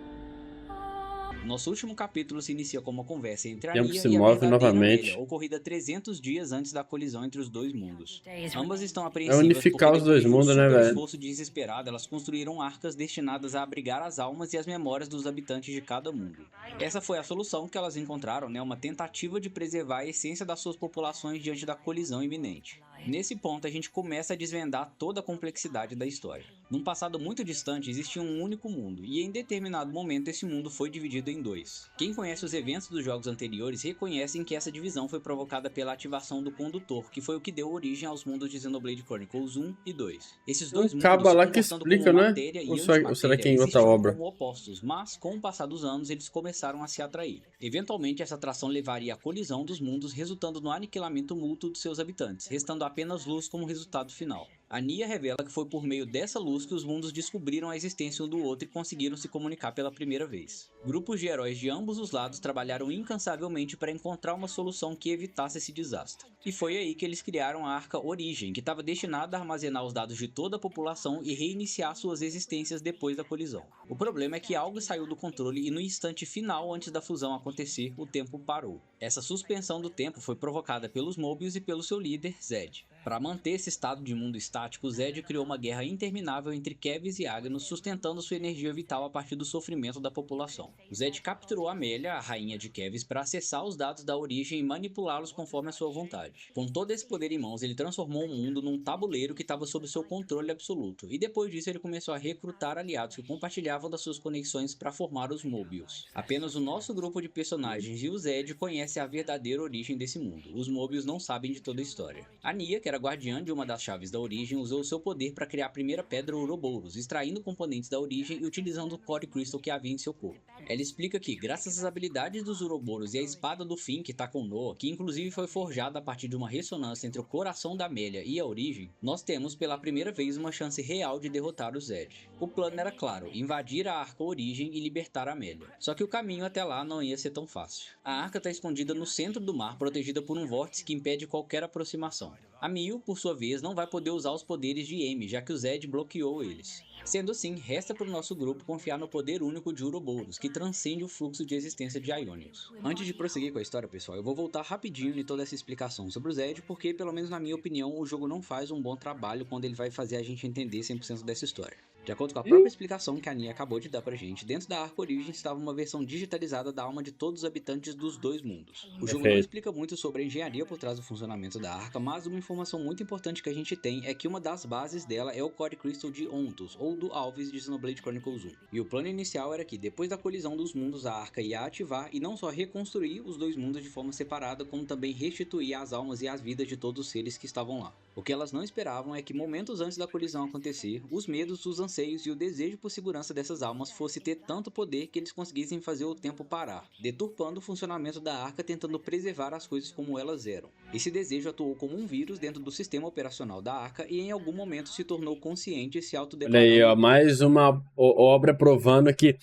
Nosso último capítulo se inicia com uma conversa entre a Tempo Nia se e a move verdadeira novamente. Ovelha, ocorrida 300 dias antes da colisão entre os dois mundos. Ambas estão É apreensivas unificar porque os dois depois de um mundos, né, super velho? esforço desesperado, elas construíram arcas destinadas a abrigar as almas e as memórias dos habitantes de cada mundo. Essa foi a solução que elas encontraram, né? Uma tentativa de preservar a essência das suas populações diante da colisão iminente. Nesse ponto, a gente começa a desvendar toda a complexidade da história. Num passado muito distante existia um único mundo, e em determinado momento esse mundo foi dividido em dois. Quem conhece os eventos dos jogos anteriores reconhecem que essa divisão foi provocada pela ativação do Condutor, que foi o que deu origem aos mundos de Xenoblade Chronicles 1 e 2. Esses dois mundos, Acaba se lá que comportando explica, como né? matéria e Ou será antimatéria, que é em outra existiam obra? como opostos, mas com o passar dos anos eles começaram a se atrair. Eventualmente essa atração levaria à colisão dos mundos, resultando no aniquilamento mútuo de seus habitantes, restando apenas luz como resultado final. A Nia revela que foi por meio dessa luz que os mundos descobriram a existência um do outro e conseguiram se comunicar pela primeira vez. Grupos de heróis de ambos os lados trabalharam incansavelmente para encontrar uma solução que evitasse esse desastre. E foi aí que eles criaram a Arca Origem, que estava destinada a armazenar os dados de toda a população e reiniciar suas existências depois da colisão. O problema é que algo saiu do controle e no instante final antes da fusão acontecer, o tempo parou. Essa suspensão do tempo foi provocada pelos Mobius e pelo seu líder, Zed. Para manter esse estado de mundo estático, Zed criou uma guerra interminável entre Keves e Agnus, sustentando sua energia vital a partir do sofrimento da população. Zed capturou Amélia, a rainha de Keves, para acessar os dados da origem e manipulá-los conforme a sua vontade. Com todo esse poder em mãos, ele transformou o mundo num tabuleiro que estava sob seu controle absoluto, e depois disso ele começou a recrutar aliados que compartilhavam das suas conexões para formar os Mobius. Apenas o nosso grupo de personagens e o Zed conhecem a verdadeira origem desse mundo. Os Mobius não sabem de toda a história. A Nia, que era guardiã de uma das chaves da origem, usou seu poder para criar a primeira pedra Ouroboros, extraindo componentes da origem e utilizando o Core Crystal que havia em seu corpo. Ela explica que, graças às habilidades dos Ouroboros e à espada do fim que tá com Noah, que inclusive foi forjada a partir de uma ressonância entre o coração da Amélia e a origem, nós temos pela primeira vez uma chance real de derrotar o Zed. O plano era claro, invadir a Arca Origem e libertar a Amélia. Só que o caminho até lá não ia ser tão fácil. A arca está escondida no centro do mar, protegida por um vórtice que impede qualquer aproximação. A Mio, por sua vez, não vai poder usar os poderes de Amy, já que o Zed bloqueou eles. Sendo assim, resta para o nosso grupo confiar no poder único de Ouroboros, que transcende o fluxo de existência de Aionios. Antes de prosseguir com a história, pessoal, eu vou voltar rapidinho em toda essa explicação sobre o Zed, porque, pelo menos na minha opinião, o jogo não faz um bom trabalho quando ele vai fazer a gente entender 100% dessa história. De acordo com a própria explicação que a Nia acabou de dar pra gente, dentro da Arca Origem estava uma versão digitalizada da alma de todos os habitantes dos dois mundos. O jogo não explica muito sobre a engenharia por trás do funcionamento da Arca, mas uma informação muito importante que a gente tem é que uma das bases dela é o Core Crystal de Ontos, ou do Alvis de Xenoblade Chronicles 1. E o plano inicial era que, depois da colisão dos mundos, a Arca ia ativar e não só reconstruir os dois mundos de forma separada, como também restituir as almas e as vidas de todos os seres que estavam lá. O que elas não esperavam é que, momentos antes da colisão acontecer, os medos, os anseios e o desejo por segurança dessas almas fosse ter tanto poder que eles conseguissem fazer o tempo parar, deturpando o funcionamento da Arca, tentando preservar as coisas como elas eram. Esse desejo atuou como um vírus dentro do sistema operacional da Arca e em algum momento se tornou consciente e se autodeclarando. Olha aí, ó, mais uma obra provando que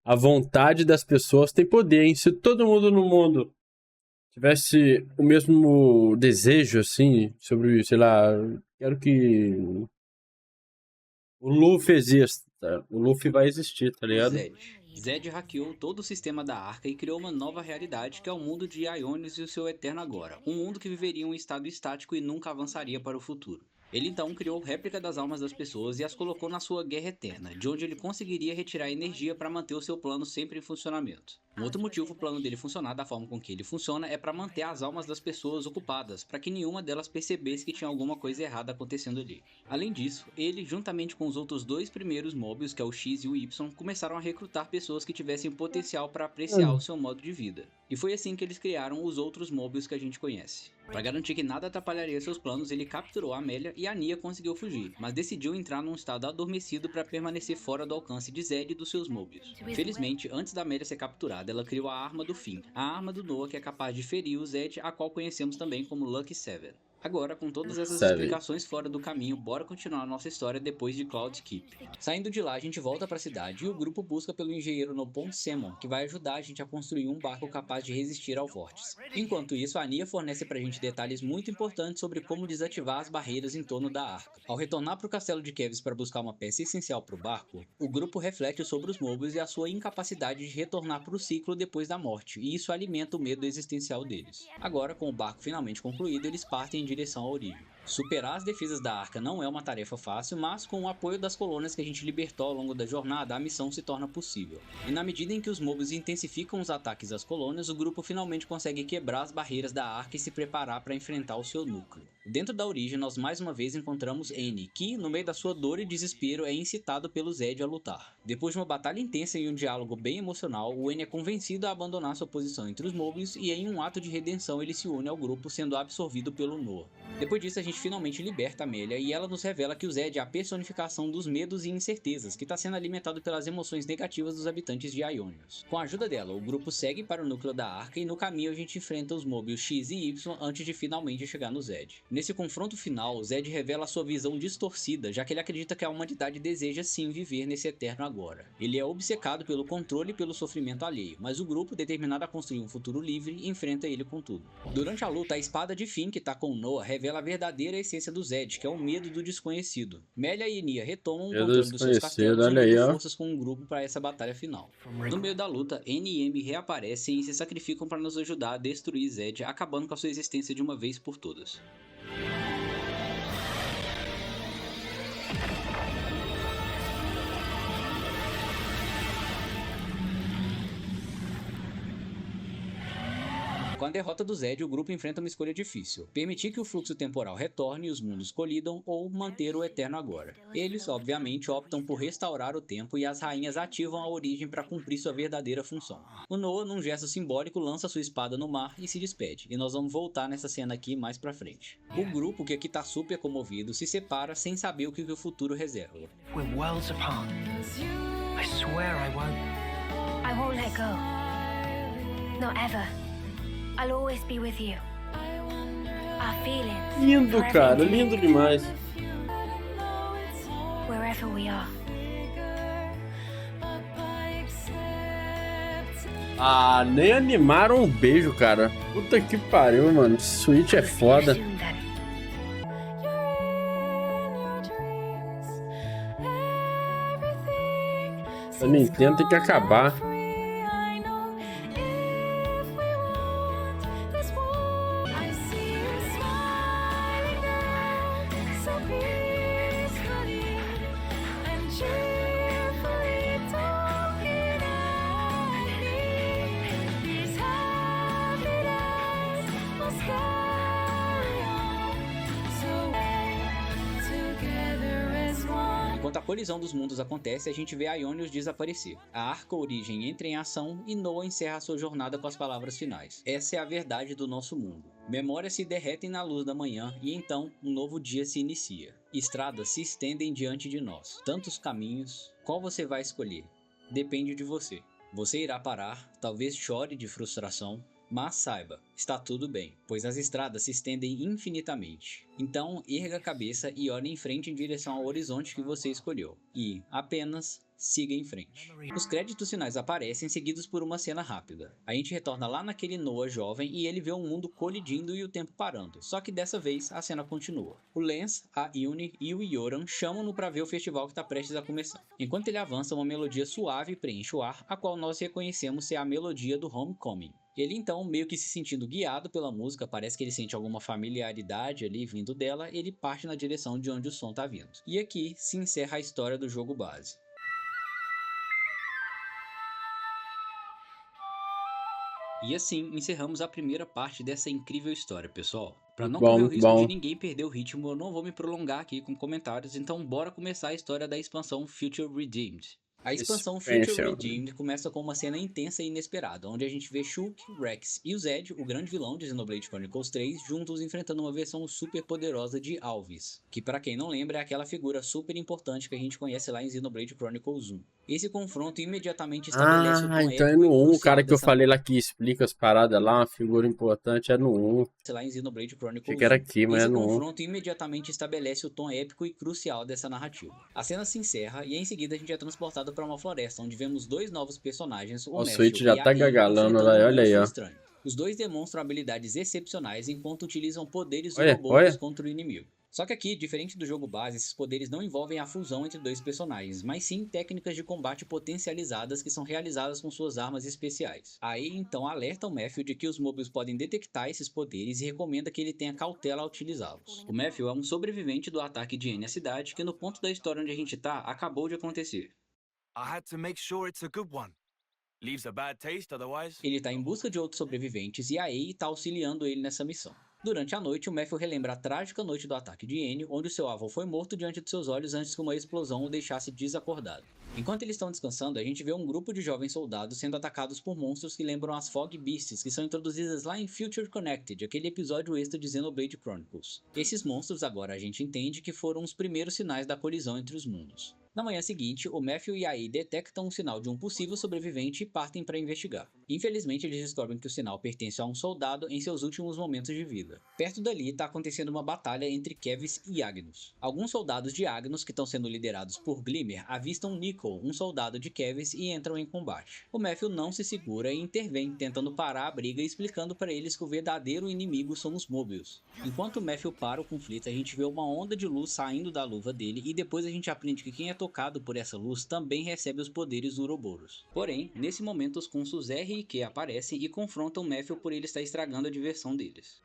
a vontade das pessoas tem poder, hein? Se todo mundo no mundo tivesse o mesmo desejo, assim, sobre, sei lá, quero que o Luffy exista. O Luffy vai existir, tá ligado? Zed hackeou todo o sistema da Arca e criou uma nova realidade que é o mundo de Aionios e o seu Eterno Agora. Um mundo que viveria em um estado estático e nunca avançaria para o futuro. Ele então criou réplica das almas das pessoas e as colocou na sua Guerra Eterna, de onde ele conseguiria retirar energia para manter o seu plano sempre em funcionamento. Um outro motivo o plano dele funcionar da forma com que ele funciona é para manter as almas das pessoas ocupadas, para que nenhuma delas percebesse que tinha alguma coisa errada acontecendo ali. Além disso, ele, juntamente com os outros dois primeiros Mobius, que é o X e o Y, começaram a recrutar pessoas que tivessem potencial para apreciar o seu modo de vida. E foi assim que eles criaram os outros Mobius que a gente conhece. Para garantir que nada atrapalharia seus planos, ele capturou a Amélia e a Nia conseguiu fugir, mas decidiu entrar num estado adormecido para permanecer fora do alcance de Zed e dos seus Mobius. Felizmente, antes da Amélia ser capturada, ela criou a Arma do Fim, a arma do Noah que é capaz de ferir o Zed, a qual conhecemos também como Lucky Seven. Agora, com todas essas explicações fora do caminho, bora continuar a nossa história depois de Cloud Keep. Saindo de lá, a gente volta para a cidade e o grupo busca pelo engenheiro Nopon Semon, que vai ajudar a gente a construir um barco capaz de resistir ao vórtice. Enquanto isso, a Nia fornece pra gente detalhes muito importantes sobre como desativar as barreiras em torno da arca. Ao retornar para o castelo de Keves para buscar uma peça essencial para o barco, o grupo reflete sobre os Mobius e a sua incapacidade de retornar para o ciclo depois da morte, e isso alimenta o medo existencial deles. Agora, com o barco finalmente concluído, eles partem em direção à origem. Superar as defesas da Arca não é uma tarefa fácil, mas com o apoio das colônias que a gente libertou ao longo da jornada, a missão se torna possível. E na medida em que os mobs intensificam os ataques às colônias, o grupo finalmente consegue quebrar as barreiras da Arca e se preparar para enfrentar o seu núcleo. Dentro da origem, nós mais uma vez encontramos N, que, no meio da sua dor e desespero, é incitado pelo Zed a lutar. Depois de uma batalha intensa e um diálogo bem emocional, o N é convencido a abandonar sua posição entre os moblins e em um ato de redenção ele se une ao grupo, sendo absorvido pelo Noah. Depois disso, a gente finalmente liberta Amelia e ela nos revela que o Zed é a personificação dos medos e incertezas, que está sendo alimentado pelas emoções negativas dos habitantes de Aionios. Com a ajuda dela, o grupo segue para o núcleo da Arca e no caminho a gente enfrenta os mobiles X e Y antes de finalmente chegar no Zed. Nesse confronto final, o Zed revela sua visão distorcida, já que ele acredita que a humanidade deseja sim viver nesse eterno agora. Ele é obcecado pelo controle e pelo sofrimento alheio, mas o grupo, determinado a construir um futuro livre, enfrenta ele com tudo. Durante a luta, a espada de Finn, que tá com Noah, revela a verdadeira essência do Zed, que é o medo do desconhecido. Melia e Nia retomam o controle dos seus castelos, unindo forças com um grupo para essa batalha final. No meio da luta, N e M reaparecem e se sacrificam para nos ajudar a destruir Zed, acabando com a sua existência de uma vez por todas. Com a derrota do Zed, o grupo enfrenta uma escolha difícil: permitir que o fluxo temporal retorne e os mundos colidam, ou manter o eterno agora. Eles, obviamente, optam por restaurar o tempo e as rainhas ativam a origem para cumprir sua verdadeira função. O Noah, num gesto simbólico, lança sua espada no mar e se despede, e nós vamos voltar nessa cena aqui mais pra frente. O grupo, que aqui tá super comovido, se separa sem saber o que o futuro reserva. We're worlds apart. I swear I won't. I won't let go. Not ever. I'll always be with you. Our feelings. Lindo, cara, lindo demais. Wherever we are. Ah, nem animaram um beijo, cara. Puta que pariu, mano. Switch é foda. Soon, then. A Nintendo tem que acabar. Enquanto a colisão dos mundos acontece, a gente vê Aionios desaparecer. A Arca Origem entra em ação e Noah encerra sua jornada com as palavras finais. Essa é a verdade do nosso mundo. Memórias se derretem na luz da manhã e então um novo dia se inicia. Estradas se estendem diante de nós. Tantos caminhos. Qual você vai escolher? Depende de você. Você irá parar, talvez chore de frustração, mas saiba, está tudo bem, pois as estradas se estendem infinitamente. Então, erga a cabeça e olhe em frente em direção ao horizonte que você escolheu. E, apenas, siga em frente. Os créditos finais aparecem, seguidos por uma cena rápida. A gente retorna lá naquele Noah jovem e ele vê o mundo colidindo e o tempo parando. Só que dessa vez, a cena continua. O Lance, a Yuni e o Yoram chamam-no para ver o festival que está prestes a começar. Enquanto ele avança, uma melodia suave preenche o ar, a qual nós reconhecemos ser a melodia do Homecoming. Ele então, meio que se sentindo guiado pela música, parece que ele sente alguma familiaridade ali vindo dela, ele parte na direção de onde o som tá vindo. E aqui se encerra a história do jogo base. E assim, encerramos a primeira parte dessa incrível história, pessoal. Para não correr o risco de ninguém perder o ritmo, eu não vou me prolongar aqui com comentários, então bora começar a história da expansão Future Redeemed. A expansão Future Redeemed começa com uma cena intensa e inesperada, onde a gente vê Shulk, Rex e o Zed, o grande vilão de Xenoblade Chronicles 3, juntos enfrentando uma versão super poderosa de Alvis, que para quem não lembra é aquela figura super importante que a gente conhece lá em Xenoblade Chronicles 1. Esse confronto imediatamente estabelece o tom então é no 1, o cara que eu falei lá que explica as paradas lá, uma figura importante, é no 1. Lá em Xenoblade Chronicles 1. Que era aqui, mas esse é no 1. confronto imediatamente estabelece o tom épico e crucial dessa narrativa. A cena se encerra e em seguida a gente é transportado para uma floresta, onde vemos dois novos personagens, o Switch já tá gagalando lá, olha aí, ó. Os dois demonstram habilidades excepcionais enquanto utilizam poderes robôs contra o inimigo. Só que aqui, diferente do jogo base, esses poderes não envolvem a fusão entre dois personagens, mas sim técnicas de combate potencializadas que são realizadas com suas armas especiais. Aí então alerta o Matthew de que os Mobius podem detectar esses poderes e recomenda que ele tenha cautela ao utilizá-los. O Matthew é um sobrevivente do ataque de N à cidade que no ponto da história onde a gente tá, acabou de acontecer. I had to make sure it's a good one. Leaves a bad taste otherwise. Ele tá em busca de outros sobreviventes e a Ei tá auxiliando ele nessa missão. Durante a noite, o Matthew relembra a trágica noite do ataque de N, onde o seu avô foi morto diante de seus olhos antes que uma explosão o deixasse desacordado. Enquanto eles estão descansando, a gente vê um grupo de jovens soldados sendo atacados por monstros que lembram as Fog Beasts, que são introduzidas lá em Future Connected, aquele episódio extra de Xenoblade Chronicles. Esses monstros agora a gente entende que foram os primeiros sinais da colisão entre os mundos. Na manhã seguinte, o Matthew e a Ei detectam um sinal de um possível sobrevivente e partem para investigar. Infelizmente, eles descobrem que o sinal pertence a um soldado em seus últimos momentos de vida. Perto dali está acontecendo uma batalha entre Kevis e Agnus. Alguns soldados de Agnus, que estão sendo liderados por Glimmer, avistam Nicol, um soldado de Kevis, e entram em combate. O Matthew não se segura e intervém, tentando parar a briga e explicando para eles que o verdadeiro inimigo são os Mobius. Enquanto o Matthew para o conflito, a gente vê uma onda de luz saindo da luva dele e depois a gente aprende que quem é tocado por essa luz também recebe os poderes Uroboros. Porém, nesse momento os cônsuls R e Q aparecem e confrontam Matthew por ele estar estragando a diversão deles.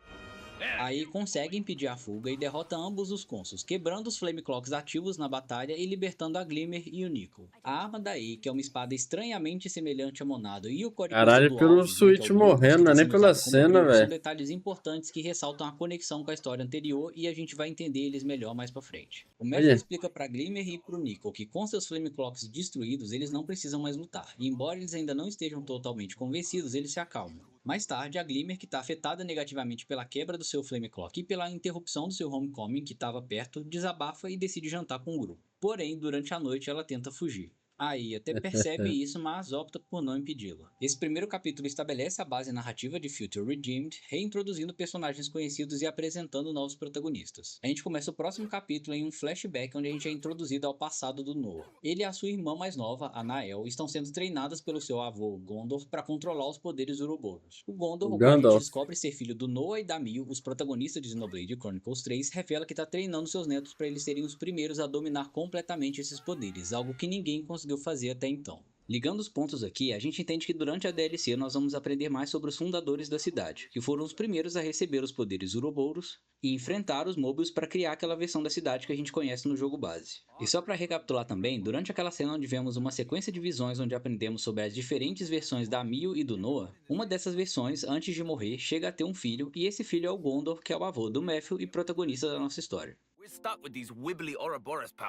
Aí consegue impedir a fuga e derrota ambos os cônsuls, quebrando os Flame Clocks ativos na batalha e libertando a Glimmer e o Nicol. A arma da Ei, que é uma espada estranhamente semelhante a Monado, e o código Caralho, pelo Switch morrendo, não é nem pela cena, são velho. detalhes importantes que ressaltam a conexão com a história anterior e a gente vai entender eles melhor mais pra frente. O Matthew explica pra Glimmer e pro Nicol que com seus Flame Clocks destruídos eles não precisam mais lutar, e embora eles ainda não estejam totalmente convencidos, eles se acalmam. Mais tarde, a Glimmer, que está afetada negativamente pela quebra do seu Flame Clock e pela interrupção do seu Homecoming, que estava perto, desabafa e decide jantar com o grupo. Porém, durante a noite ela tenta fugir. A Ei até percebe isso, mas opta por não impedi-la. Esse primeiro capítulo estabelece a base narrativa de Future Redeemed, reintroduzindo personagens conhecidos e apresentando novos protagonistas. A gente começa o próximo capítulo em um flashback onde a gente é introduzido ao passado do Noah. Ele e a sua irmã mais nova, a Nael, estão sendo treinadas pelo seu avô Gondor para controlar os poderes Uroboros. O Gondor, o qual a gente descobre ser filho do Noah e da Mil, os protagonistas de Xenoblade Chronicles 3, revela que está treinando seus netos para eles serem os primeiros a dominar completamente esses poderes, algo que ninguém conseguiu fazer até então. Ligando os pontos aqui, a gente entende que durante a DLC nós vamos aprender mais sobre os fundadores da cidade, que foram os primeiros a receber os poderes Uroboros e enfrentar os Mobius para criar aquela versão da cidade que a gente conhece no jogo base. E só para recapitular também, durante aquela cena onde vemos uma sequência de visões onde aprendemos sobre as diferentes versões da Mil e do Noah, uma dessas versões, antes de morrer, chega a ter um filho, e esse filho é o Gondor, que é o avô do Matthew e protagonista da nossa história.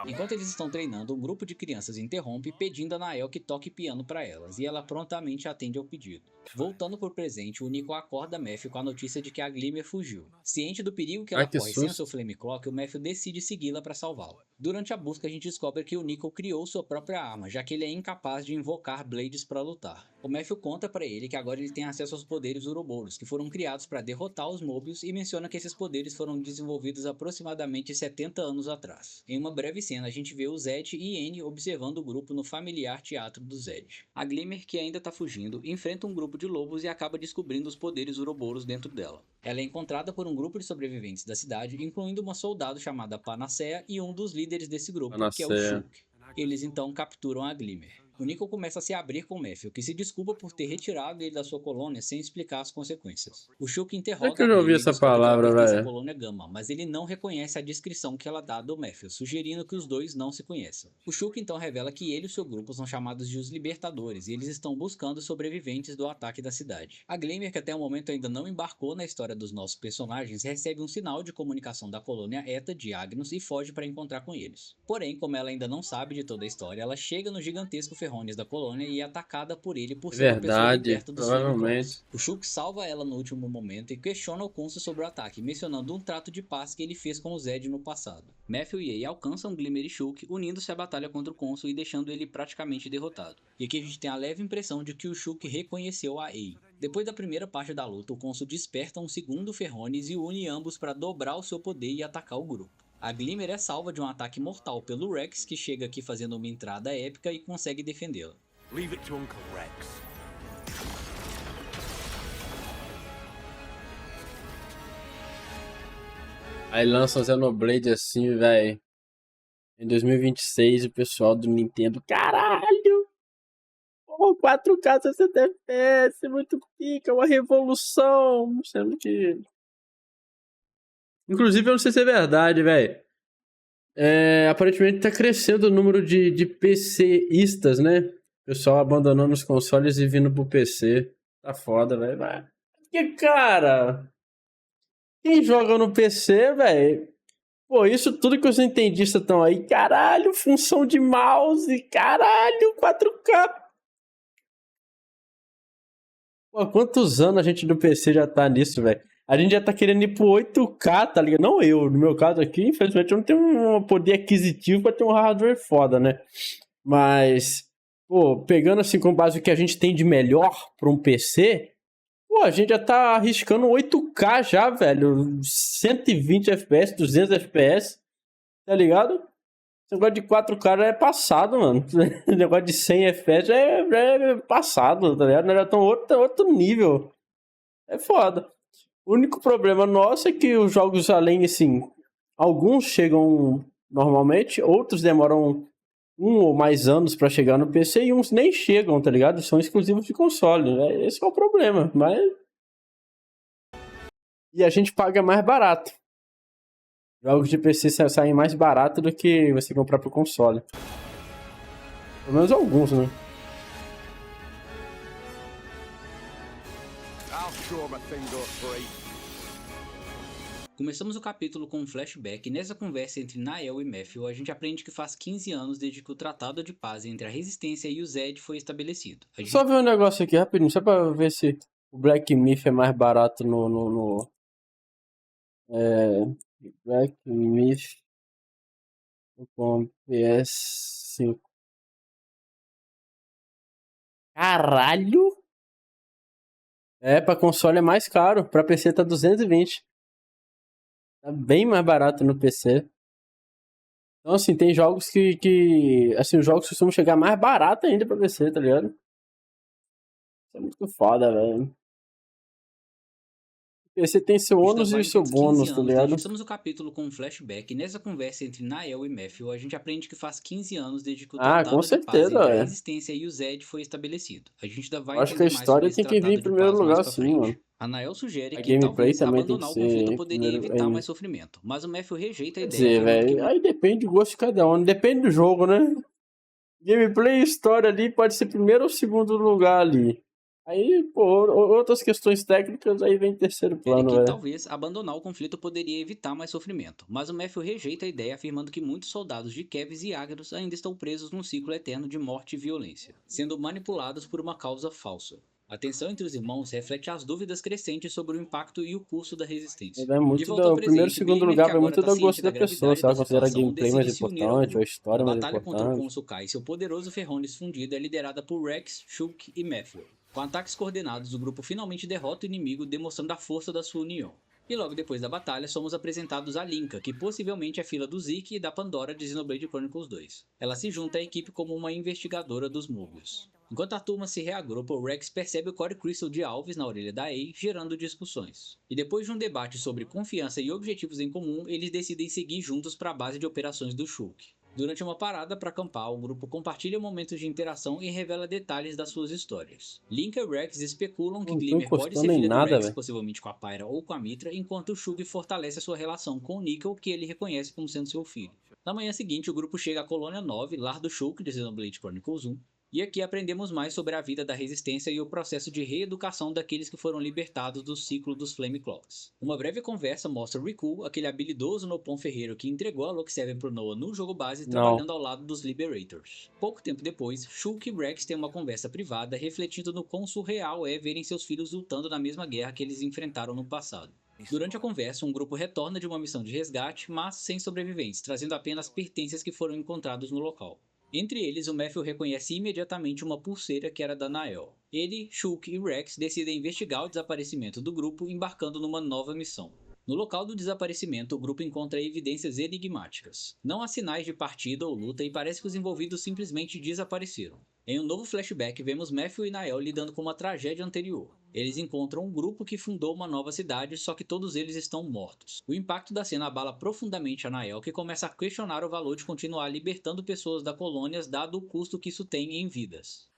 Enquanto eles estão treinando, um grupo de crianças interrompe pedindo a Nael que toque piano para elas, e ela prontamente atende ao pedido. Voltando pro presente, o Nicol acorda Matthew com a notícia de que a Glimmer fugiu. Ciente do perigo que ela corre sem o seu Flame Clock, o Matthew decide segui-la para salvá-la. Durante a busca, a gente descobre que o Nicol criou sua própria arma, já que ele é incapaz de invocar Blades para lutar. O Matthew conta para ele que agora ele tem acesso aos poderes Uroboros, que foram criados para derrotar os Mobius, e menciona que esses poderes foram desenvolvidos aproximadamente 70 anos atrás. Em uma breve cena, a gente vê o Zed e N observando o grupo no familiar teatro do Zed. A Glimmer, que ainda tá fugindo, enfrenta um grupo de lobos e acaba descobrindo os poderes Uroboros dentro dela. Ela é encontrada por um grupo de sobreviventes da cidade, incluindo uma soldado chamada Panacea e um dos líderes desse grupo, que é o Shulk. Eles então capturam a Glimmer. O Nicol começa a se abrir com Matthew, que se desculpa por ter retirado ele da sua colônia sem explicar as consequências. O Shulk interroga que eu já ouvi essa palavra, velho. Colônia Gamma, mas ele não reconhece a descrição que ela dá do Matthew, sugerindo que os dois não se conheçam. O Shulk então revela que ele e o seu grupo são chamados de os Libertadores, e eles estão buscando sobreviventes do ataque da cidade. A Glimmer, que até o momento ainda não embarcou na história dos nossos personagens, recebe um sinal de comunicação da colônia Eta de Agnus e foge para encontrar com eles. Porém, como ela ainda não sabe de toda a história, ela chega no gigantesco Ferrones da colônia e é atacada por ele por ser uma pessoa perto dos provavelmente. O Shulk salva ela no último momento e questiona o cônsul sobre o ataque, mencionando um trato de paz que ele fez com o Zed no passado. Matthew e Ei alcançam Glimmer e Shulk, unindo-se à batalha contra o cônsul e deixando ele praticamente derrotado. E aqui a gente tem a leve impressão de que o Shulk reconheceu a Ei. Depois da primeira parte da luta, o cônsul desperta um segundo Ferrones e une ambos para dobrar o seu poder e atacar o grupo. A Glimmer é salva de um ataque mortal pelo Rex, que chega aqui fazendo uma entrada épica e consegue defendê-la. Leave it to Uncle Rex. Aí lança o Xenoblade assim, velho. Em 2026, o pessoal do Nintendo, caralho! Pô, 4K 60 FPS, muito pica, uma revolução. Sendo que. Inclusive, eu não sei se é verdade, velho. Aparentemente tá crescendo o número de PCistas, né? O pessoal abandonando os consoles e vindo pro PC. Tá foda, velho. Porque, cara, quem joga no PC, velho? Pô, isso tudo que os nintendistas estão aí, caralho, função de mouse, caralho, 4K. Pô, quantos anos a gente do PC já tá nisso, velho? A gente já tá querendo ir pro 8K, tá ligado? Não eu, no meu caso aqui, infelizmente eu não tenho um poder aquisitivo pra ter um hardware foda, né? Mas, pô, pegando assim com base o que a gente tem de melhor pra um PC, pô, a gente já tá arriscando 8K já, velho. 120 FPS, 200 FPS, tá ligado? Esse negócio de 4K já é passado, mano. Esse negócio de 100 FPS já é passado, tá ligado? Nós já estamos outro nível. É foda. O único problema nosso é que os jogos, além, assim, alguns chegam normalmente, outros demoram 1 ou mais anos pra chegar no PC e uns nem chegam, tá ligado? São exclusivos de console, né? Esse é o problema, mas... E a gente paga mais barato. Jogos de PC saem mais barato do que você comprar pro console. Pelo menos alguns, né? I'll sure my thing goes free. Começamos o capítulo com um flashback e nessa conversa entre Nael e Matthew a gente aprende que faz 15 anos desde que o Tratado de Paz entre a Resistência e o Zed foi estabelecido. Só ver um negócio aqui rapidinho, só pra ver se o Black Myth é mais barato no Black Myth com PS5. Caralho! Pra console é mais caro, pra PC tá 220. Tá bem mais barato no PC. Então, assim, tem jogos que assim, os jogos costumam chegar mais barato ainda pra PC, tá ligado? Isso é muito foda, velho. PC tem seu ônus e seu bônus, tá ligado? Começamos o capítulo com um flashback e nessa conversa entre Nael e Matthew a gente aprende que faz 15 anos desde que o Tratado com de Paz certeza, entre a velho. Resistência e o Zed foi estabelecido. A gente ainda vai Acho que a entender mais sobre história esse tem que vir em Tratado de primeiro Paz mais lugar, pra sim, frente. mano. A Nael sugere A que gameplay talvez também tem que abandonar o conflito ser poderia primeiro. evitar mais sofrimento, mas o Matthew rejeita a Quer ideia dizer, afirmando que velho, aí depende do gosto de cada um, depende do jogo, né? Gameplay e história ali pode ser primeiro ou segundo lugar ali. Aí, pô, outras questões técnicas aí vem em terceiro plano, velho. talvez abandonar o conflito poderia evitar mais sofrimento, mas o Matthew rejeita a ideia afirmando que muitos soldados de Keves e Ágaros ainda estão presos num ciclo eterno de morte e violência, sendo manipulados por uma causa falsa. A tensão entre os irmãos reflete as dúvidas crescentes sobre o impacto e o curso da resistência. É muito o primeiro e segundo lugar vai muito do gosto da pessoa, se ela considera a gameplay mais importante, ou a história mais batalha contra o importante. Khonsu Kai e seu poderoso Ferronis fundido é liderada por Rex, Shulk e Matthew. Com ataques coordenados, o grupo finalmente derrota o inimigo, demonstrando a força da sua união. E logo depois da batalha, somos apresentados a Linka, que possivelmente é filha do Zeke e da Pandora de Xenoblade Chronicles 2. Ela se junta à equipe como uma investigadora dos Mobius. Enquanto a turma se reagrupa, o Rex percebe o Core Crystal de Alves na orelha da Ei, gerando discussões. E depois de um debate sobre confiança e objetivos em comum, eles decidem seguir juntos para a base de operações do Shulk. Durante uma parada para acampar, o grupo compartilha momentos de interação e revela detalhes das suas histórias. Link e Rex especulam que Glimmer pode ser filha do Rex, possivelmente com a Pyra ou com a Mitra, enquanto o Shulk fortalece a sua relação com o Nickel, que ele reconhece como sendo seu filho. Na manhã seguinte, o grupo chega à Colônia 9, lar do Shulk de Xenoblade Chronicles 1, e aqui aprendemos mais sobre a vida da Resistência e o processo de reeducação daqueles que foram libertados do ciclo dos Flame Clocks. Uma breve conversa mostra Riku, aquele habilidoso Nopon ferreiro que entregou a Lock 7 pro Noah no jogo base, trabalhando ao lado dos Liberators. Pouco tempo depois, Shulk e Rex têm uma conversa privada refletindo no quão surreal é verem seus filhos lutando na mesma guerra que eles enfrentaram no passado. Durante a conversa, um grupo retorna de uma missão de resgate, mas sem sobreviventes, trazendo apenas pertences que foram encontrados no local. Entre eles, o Matthew reconhece imediatamente uma pulseira que era da Nael. Ele, Shulk e Rex decidem investigar o desaparecimento do grupo, embarcando numa nova missão. No local do desaparecimento, o grupo encontra evidências enigmáticas. Não há sinais de partida ou luta e parece que os envolvidos simplesmente desapareceram. Em um novo flashback, vemos Matthew e Nael lidando com uma tragédia anterior. Eles encontram um grupo que fundou uma nova cidade, só que todos eles estão mortos. O impacto da cena abala profundamente a Nael, que começa a questionar o valor de continuar libertando pessoas da colônia, dado o custo que isso tem em vidas.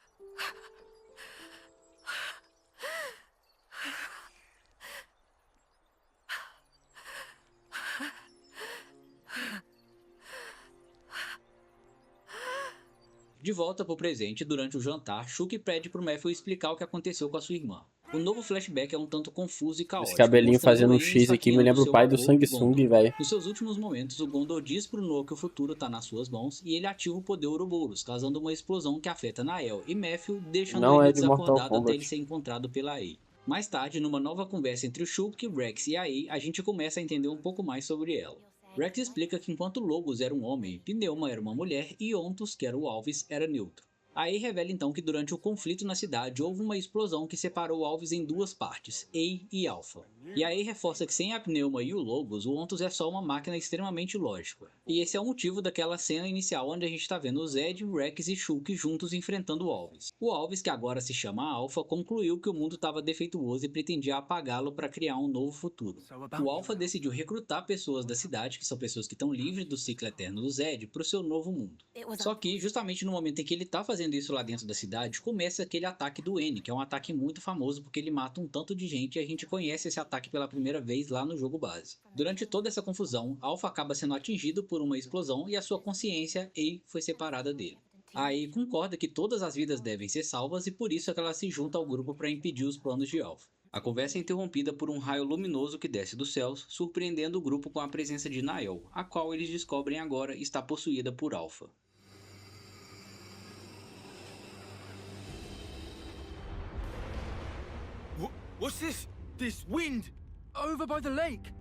De volta pro presente, durante o jantar, Shook pede pro Matthew explicar o que aconteceu com a sua irmã. O novo flashback é um tanto confuso e caótico. Esse cabelinho mostrando fazendo um Aang X aqui me esfaqueando lembra o seu pai do avô, Sanguesung, Gondor. velho. Nos seus últimos momentos, o Gondor diz pro Noah que o futuro tá nas suas mãos e ele ativa o poder Ouroboros, causando uma explosão que afeta Nael e Matthew, deixando Não ele é de Mortal desacordado até Kombat. ele ser encontrado pela Aang. Mais tarde, numa nova conversa entre o Shulk, Rex e a Aang, a gente começa a entender um pouco mais sobre ela. Rex explica que enquanto Logos era um homem, Pneuma era uma mulher e Ontos, que era o Alvis, era neutro. A Aang revela então que durante o conflito na cidade houve uma explosão que separou Alvis em duas partes, Ei e Alpha. E a Aang reforça que sem a Pneuma e o Logos, o Ontos é só uma máquina extremamente lógica. E esse é o motivo daquela cena inicial onde a gente está vendo o Zed, Rex e Shulk juntos enfrentando o Alvis. O Alvis, que agora se chama Alpha, concluiu que o mundo estava defeituoso e pretendia apagá-lo para criar um novo futuro. O Alpha decidiu recrutar pessoas da cidade, que são pessoas que estão livres do ciclo eterno do Zed, para o seu novo mundo. Só que, justamente no momento em que ele está fazendo isso lá dentro da cidade, começa aquele ataque do N, que é um ataque muito famoso porque ele mata um tanto de gente e a gente conhece esse ataque pela primeira vez lá no jogo base. Durante toda essa confusão, Alpha acaba sendo atingido por uma explosão e a sua consciência, Ei, foi separada dele. A Ei concorda que todas as vidas devem ser salvas e por isso é que ela se junta ao grupo para impedir os planos de Alpha. A conversa é interrompida por um raio luminoso que desce dos céus, surpreendendo o grupo com a presença de Nael, a qual eles descobrem agora está possuída por Alpha. What's this? This wind? Over by the lake.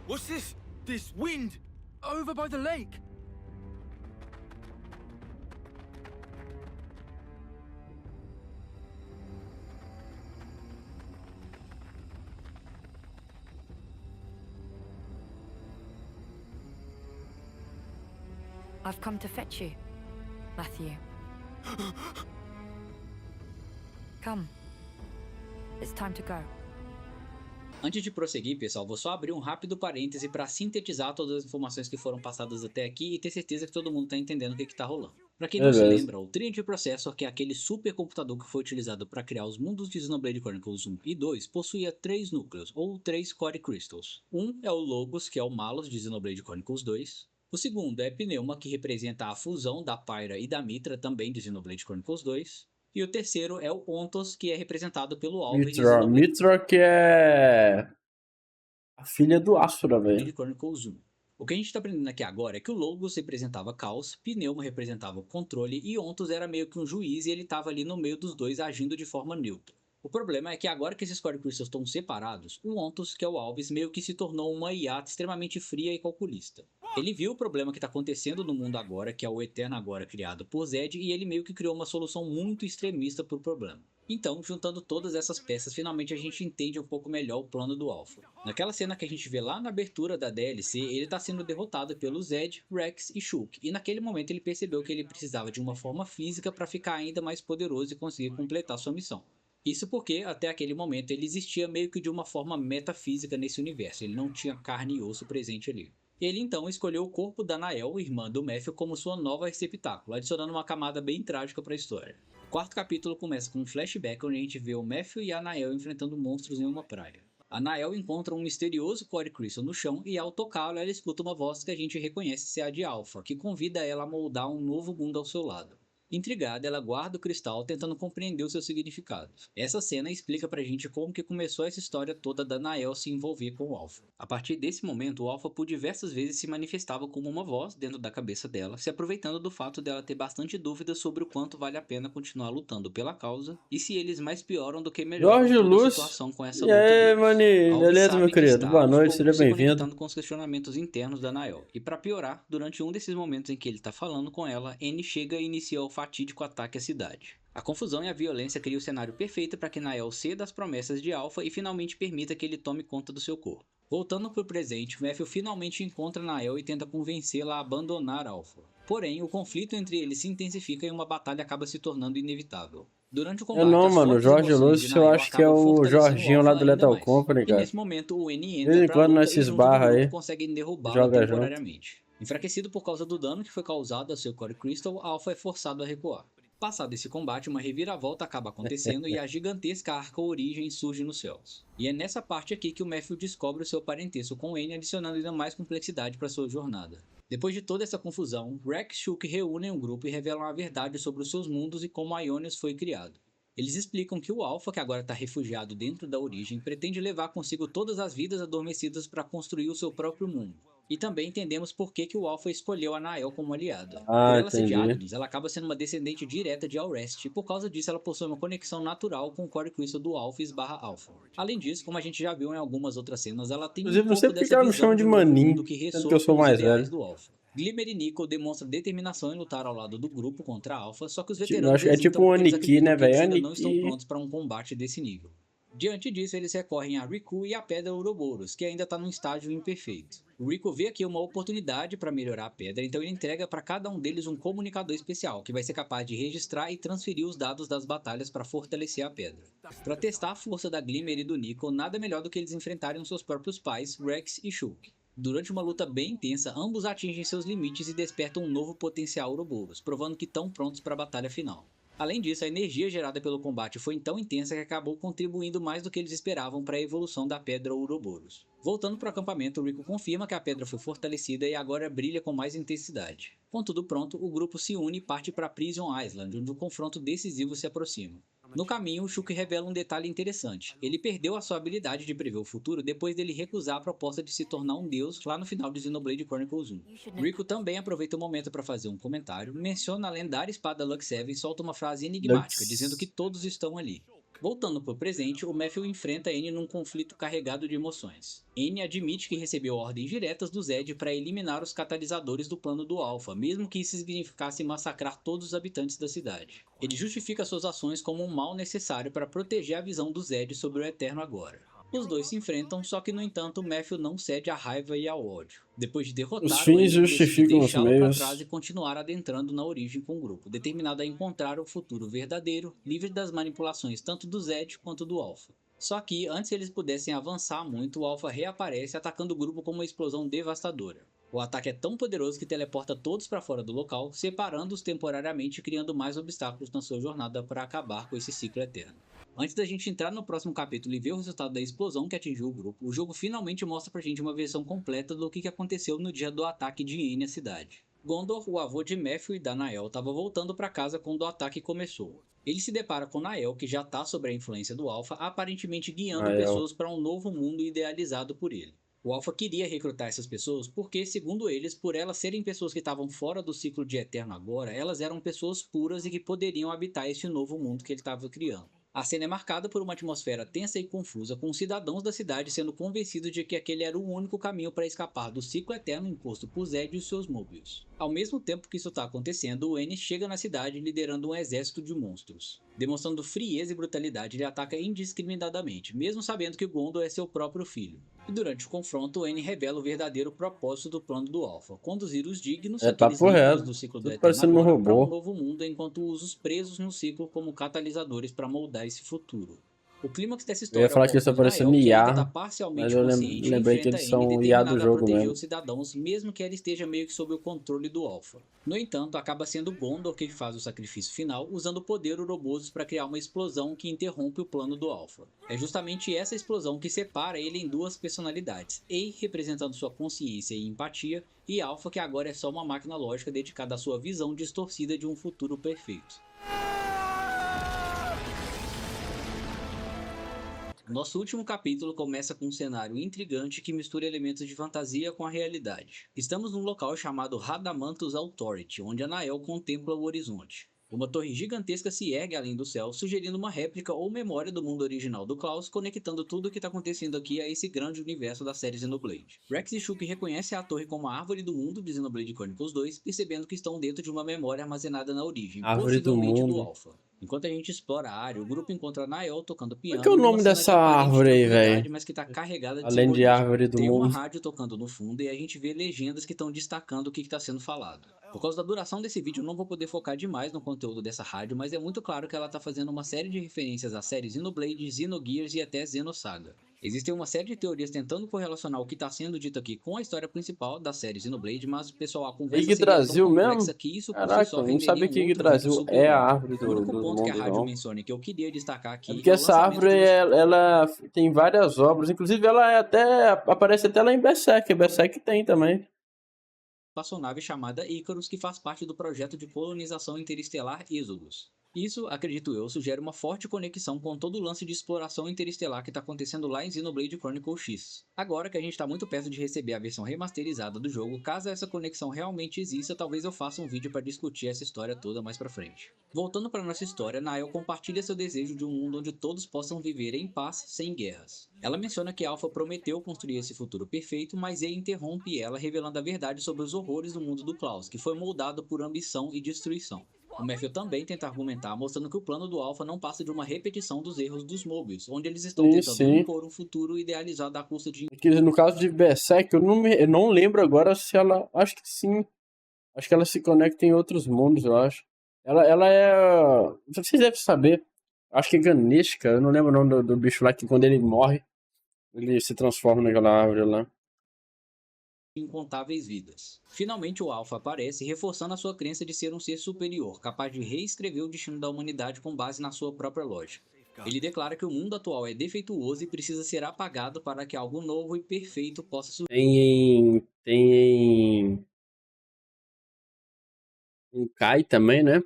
What's this? This wind? Over by the lake. I've come to fetch you, Matthew. Come. It's time to go. Antes de prosseguir, pessoal, vou só abrir um rápido parêntese para sintetizar todas as informações que foram passadas até aqui e ter certeza que todo mundo está entendendo o que está rolando. Para quem não se lembra, o Trinity Processor, que é aquele supercomputador que foi utilizado para criar os mundos de Xenoblade Chronicles 1 e 2, possuía 3 núcleos, ou 3 Core Crystals. Um é o Logos, que é o Malus de Xenoblade Chronicles 2. O segundo é Pneuma, que representa a fusão da Pyra e da Mitra, também de Xenoblade Chronicles 2. E o terceiro é o Ontos, que é representado pelo Alvis de Xenoblade Mitra, que é a filha do Asura, velho. Chronicles 1. O que a gente está aprendendo aqui agora é que o Logos representava caos, Pneuma representava o controle e Ontos era meio que um juiz e ele estava ali no meio dos dois agindo de forma neutra. O problema é que agora que esses Core Crystals estão separados, o Ontos, que é o Alvis, meio que se tornou uma IA extremamente fria e calculista. Ele viu o problema que está acontecendo no mundo agora, que é o Eterno agora criado por Zed, e ele meio que criou uma solução muito extremista para o problema. Então, juntando todas essas peças, finalmente a gente entende um pouco melhor o plano do Alpha. Naquela cena que a gente vê lá na abertura da DLC, ele está sendo derrotado pelo Zed, Rex e Shulk, e naquele momento ele percebeu que ele precisava de uma forma física para ficar ainda mais poderoso e conseguir completar sua missão. Isso porque, até aquele momento, ele existia meio que de uma forma metafísica nesse universo, ele não tinha carne e osso presente ali. Ele então escolheu o corpo da Nael, irmã do Matthew, como sua nova receptáculo, adicionando uma camada bem trágica para a história. O quarto capítulo começa com um flashback onde a gente vê o Matthew e a Nael enfrentando monstros em uma praia. A Nael encontra um misterioso Core Crystal no chão e ao tocá-lo ela escuta uma voz que a gente reconhece ser a de Alpha, que convida ela a moldar um novo mundo ao seu lado. Intrigada, ela guarda o cristal tentando compreender o seu significado. Essa cena explica pra gente como que começou essa história toda da Nael se envolver com o Alpha. A partir desse momento, o Alpha por diversas vezes se manifestava como uma voz dentro da cabeça dela, se aproveitando do fato dela ter bastante dúvidas sobre o quanto vale a pena continuar lutando pela causa e se eles mais pioram do que melhoram Jorge toda a Luz. situação com essa E luta aí, deles. maninho? Alvis Beleza, sabe meu que querido? está, Boa aos noite, poucos, seja se bem-vindo. conectando com os questionamentos internos da Nael. E pra piorar, durante um desses momentos em que ele tá falando com ela, N chega e inicia o fatídico ataque à cidade. A confusão e a violência criam o cenário perfeito para que Nael ceda às promessas de Alpha e finalmente permita que ele tome conta do seu corpo. Voltando para o presente, Matthew finalmente encontra Nael e tenta convencê-la a abandonar Alpha. Porém, o conflito entre eles se intensifica e uma batalha acaba se tornando inevitável. Durante o combate, Não, as mano, o fortes Jorge emoções de Lúcio eu Nael acho que é acabam o fortalecendo Jorginho lá Alpha do ainda Lethal mais. Company, E cara. nesse momento, o N De vez entra em pra quando luta nós se e junto do esbarra grupo aí, conseguem derrubá-lo joga junto. temporariamente. Enfraquecido por causa do dano que foi causado ao seu Core Crystal, Alpha é forçado a recuar. Passado esse combate, uma reviravolta acaba acontecendo e a gigantesca Arca Origem surge nos céus. E é nessa parte aqui que o Matthew descobre o seu parentesco com N, adicionando ainda mais complexidade para sua jornada. Depois de toda essa confusão, Rex e Shulk reúnem um grupo e revelam a verdade sobre os seus mundos e como Aionios foi criado. Eles explicam que o Alpha, que agora está refugiado dentro da Origem, pretende levar consigo todas as vidas adormecidas para construir o seu próprio mundo. E também entendemos por que o Alpha escolheu a Nael como aliada. Por ela ser de Entendi. Agnes, ela acaba sendo uma descendente direta de Alrest, e por causa disso ela possui uma conexão natural com o Core Crystal do Alphys/Alpha. Além disso, como a gente já viu em algumas outras cenas, ela tem Inclusive, um não sei pouco porque dessa ela me visão chama de de um novo Manin, mundo que sendo que ressoa eu sou com os mais ideais velho. do Alpha. Glimmer e Nico demonstram determinação em lutar ao lado do grupo contra a Alpha, só que os Eu veteranos acho que é hesitam tipo um porque eles Aniki, acreditam né, que eles velho? ainda não estão Aniki. prontos para um combate desse nível. Diante disso, eles recorrem a Riku e a Pedra Ouroboros, que ainda está num estágio imperfeito. O Riku vê aqui uma oportunidade para melhorar a pedra, então ele entrega para cada um deles um comunicador especial, que vai ser capaz de registrar e transferir os dados das batalhas para fortalecer a pedra. Para testar a força da Glimmer e do Nico, nada melhor do que eles enfrentarem os seus próprios pais, Rex e Shulk. Durante uma luta bem intensa, ambos atingem seus limites e despertam um novo potencial Ouroboros, provando que estão prontos para a batalha final. Além disso, a energia gerada pelo combate foi tão intensa que acabou contribuindo mais do que eles esperavam para a evolução da Pedra Ouroboros. Voltando para o acampamento, Rico confirma que a pedra foi fortalecida e agora brilha com mais intensidade. Com tudo pronto, o grupo se une e parte para Prison Island, onde o confronto decisivo se aproxima. No caminho, Shulk revela um detalhe interessante. Ele perdeu a sua habilidade de prever o futuro depois dele recusar a proposta de se tornar um deus lá no final de Xenoblade Chronicles 1. Rico também aproveita o momento para fazer um comentário, menciona a lendária espada Lux 7 e solta uma frase enigmática, dizendo que todos estão ali. Voltando para o presente, o Matthew enfrenta N num conflito carregado de emoções. N admite que recebeu ordens diretas do Zed para eliminar os catalisadores do plano do Alpha, mesmo que isso significasse massacrar todos os habitantes da cidade. Ele justifica suas ações como um mal necessário para proteger a visão do Zed sobre o Eterno agora. Os dois se enfrentam, só que no entanto Matthew não cede à raiva e ao ódio. Depois de derrotar Os o fins N, decide justificam os deixá-lo para meios. trás e continuar adentrando na Origem com o grupo, determinado a encontrar o futuro verdadeiro, livre das manipulações tanto do Zed quanto do Alpha. Só que, antes eles pudessem avançar muito, o Alpha reaparece atacando o grupo com uma explosão devastadora. O ataque é tão poderoso que teleporta todos para fora do local, separando-os temporariamente e criando mais obstáculos na sua jornada para acabar com esse ciclo eterno. Antes da gente entrar no próximo capítulo e ver o resultado da explosão que atingiu o grupo, o jogo finalmente mostra pra gente uma versão completa do que aconteceu no dia do ataque de N à cidade. Gondor, o avô de Matthew e da Nael, estava voltando para casa quando o ataque começou. Ele se depara com Nael, que já está sob a influência do Alpha, aparentemente guiando pessoas para um novo mundo idealizado por ele. O Alpha queria recrutar essas pessoas porque, segundo eles, por elas serem pessoas que estavam fora do ciclo de Eterno agora, elas eram pessoas puras e que poderiam habitar este novo mundo que ele estava criando. A cena é marcada por uma atmosfera tensa e confusa, com os cidadãos da cidade sendo convencidos de que aquele era o único caminho para escapar do ciclo eterno imposto por Zed e os seus Mobius. Ao mesmo tempo que isso está acontecendo, o N chega na cidade liderando um exército de monstros. Demonstrando frieza e brutalidade, ele ataca indiscriminadamente, mesmo sabendo que Gondor é seu próprio filho. E durante o confronto, o N revela o verdadeiro propósito do plano do Alpha: conduzir os dignos, aqueles papo livres reto. do ciclo do Tudo Eterno parecendo um agora, para um robô. novo mundo, enquanto usa os presos no ciclo como catalisadores para moldar esse futuro. O clímax dessa Eu história ia falar que ocorre isso quando aparecendo Nael, que ainda IA, está mas parcialmente eu consciente, lembrei que enfrenta eles N são IA do determinada a jogo proteger mesmo. os cidadãos, mesmo que ela esteja meio que sob o controle do Alpha. No entanto, acaba sendo Gondor quem faz o sacrifício final, usando o poder Ouroboros para criar uma explosão que interrompe o plano do Alpha. É justamente essa explosão que separa ele em duas personalidades, Ei representando sua consciência e empatia, e Alpha, que agora é só uma máquina lógica dedicada à sua visão distorcida de um futuro perfeito. Nosso último capítulo começa com um cenário intrigante que mistura elementos de fantasia com a realidade. Estamos num local chamado Radamanthus Authority, onde Anael contempla o horizonte. Uma torre gigantesca se ergue além do céu, sugerindo uma réplica ou memória do mundo original do Klaus, conectando tudo o que está acontecendo aqui a esse grande universo da série Xenoblade. Rex e Shulk reconhecem a torre como a árvore do mundo de Xenoblade Chronicles 2, percebendo que estão dentro de uma memória armazenada na origem, Árvore do possivelmente do mundo. Alpha. Enquanto a gente explora a área, o grupo encontra Nael tocando piano. que é o numa nome cena dessa de aparente árvore aí, tranquilidade, velho? mas que tá carregada de Além de simbolismo. árvore do Tem uma mundo. rádio tocando no fundo e a gente vê legendas que estão destacando o que está sendo falado. Por causa da duração desse vídeo, eu não vou poder focar demais no conteúdo dessa rádio, mas é muito claro que ela está fazendo uma série de referências às séries Xenoblade, Xenogears e até Xenosaga. Existem uma série de teorias tentando correlacionar o que está sendo dito aqui com a história principal da série Xenoblade, mas pessoal, a conversa seria tão Yggdrasil complexa mesmo? que isso por si Caraca, só eu não renderia sabia um que outro vídeo Yggdrasil super é a longo. árvore O único dos ponto que a mundos, rádio não. menciona e que eu queria destacar É aqui porque é o essa lançamento árvore, de ela tem várias obras. Inclusive, ela é até aparece até lá em Berserk. Berserk tem também. espaçonave chamada Icarus, que faz parte do projeto de colonização interestelar Exodus. Isso, acredito eu, sugere uma forte conexão com todo o lance de exploração interestelar que está acontecendo lá em Xenoblade Chronicles X. Agora que a gente está muito perto de receber a versão remasterizada do jogo, caso essa conexão realmente exista, talvez eu faça um vídeo para discutir essa história toda mais pra frente. Voltando para nossa história, Nael compartilha seu desejo de um mundo onde todos possam viver em paz, sem guerras. Ela menciona que Alpha prometeu construir esse futuro perfeito, mas ele interrompe ela, revelando a verdade sobre os horrores do mundo do Klaus, que foi moldado por ambição e destruição. O Matthew também tenta argumentar, mostrando que o plano do Alpha não passa de uma repetição dos erros dos Mobius, onde eles estão tentando Sim. impor um futuro idealizado à custa de... Aqui, no caso de Berserk, eu não lembro agora se ela... Acho que sim. Acho que ela se conecta em outros mundos, eu acho. Ela é... Vocês devem saber. Acho que é Ganeshka. Eu não lembro o nome do bicho lá, que quando ele morre, ele se transforma naquela árvore lá. incontáveis vidas. Finalmente o Alpha aparece, reforçando a sua crença de ser um ser superior, capaz de reescrever o destino da humanidade com base na sua própria lógica. Ele declara que o mundo atual é defeituoso e precisa ser apagado para que algo novo e perfeito possa surgir. Tem um Kai também, né?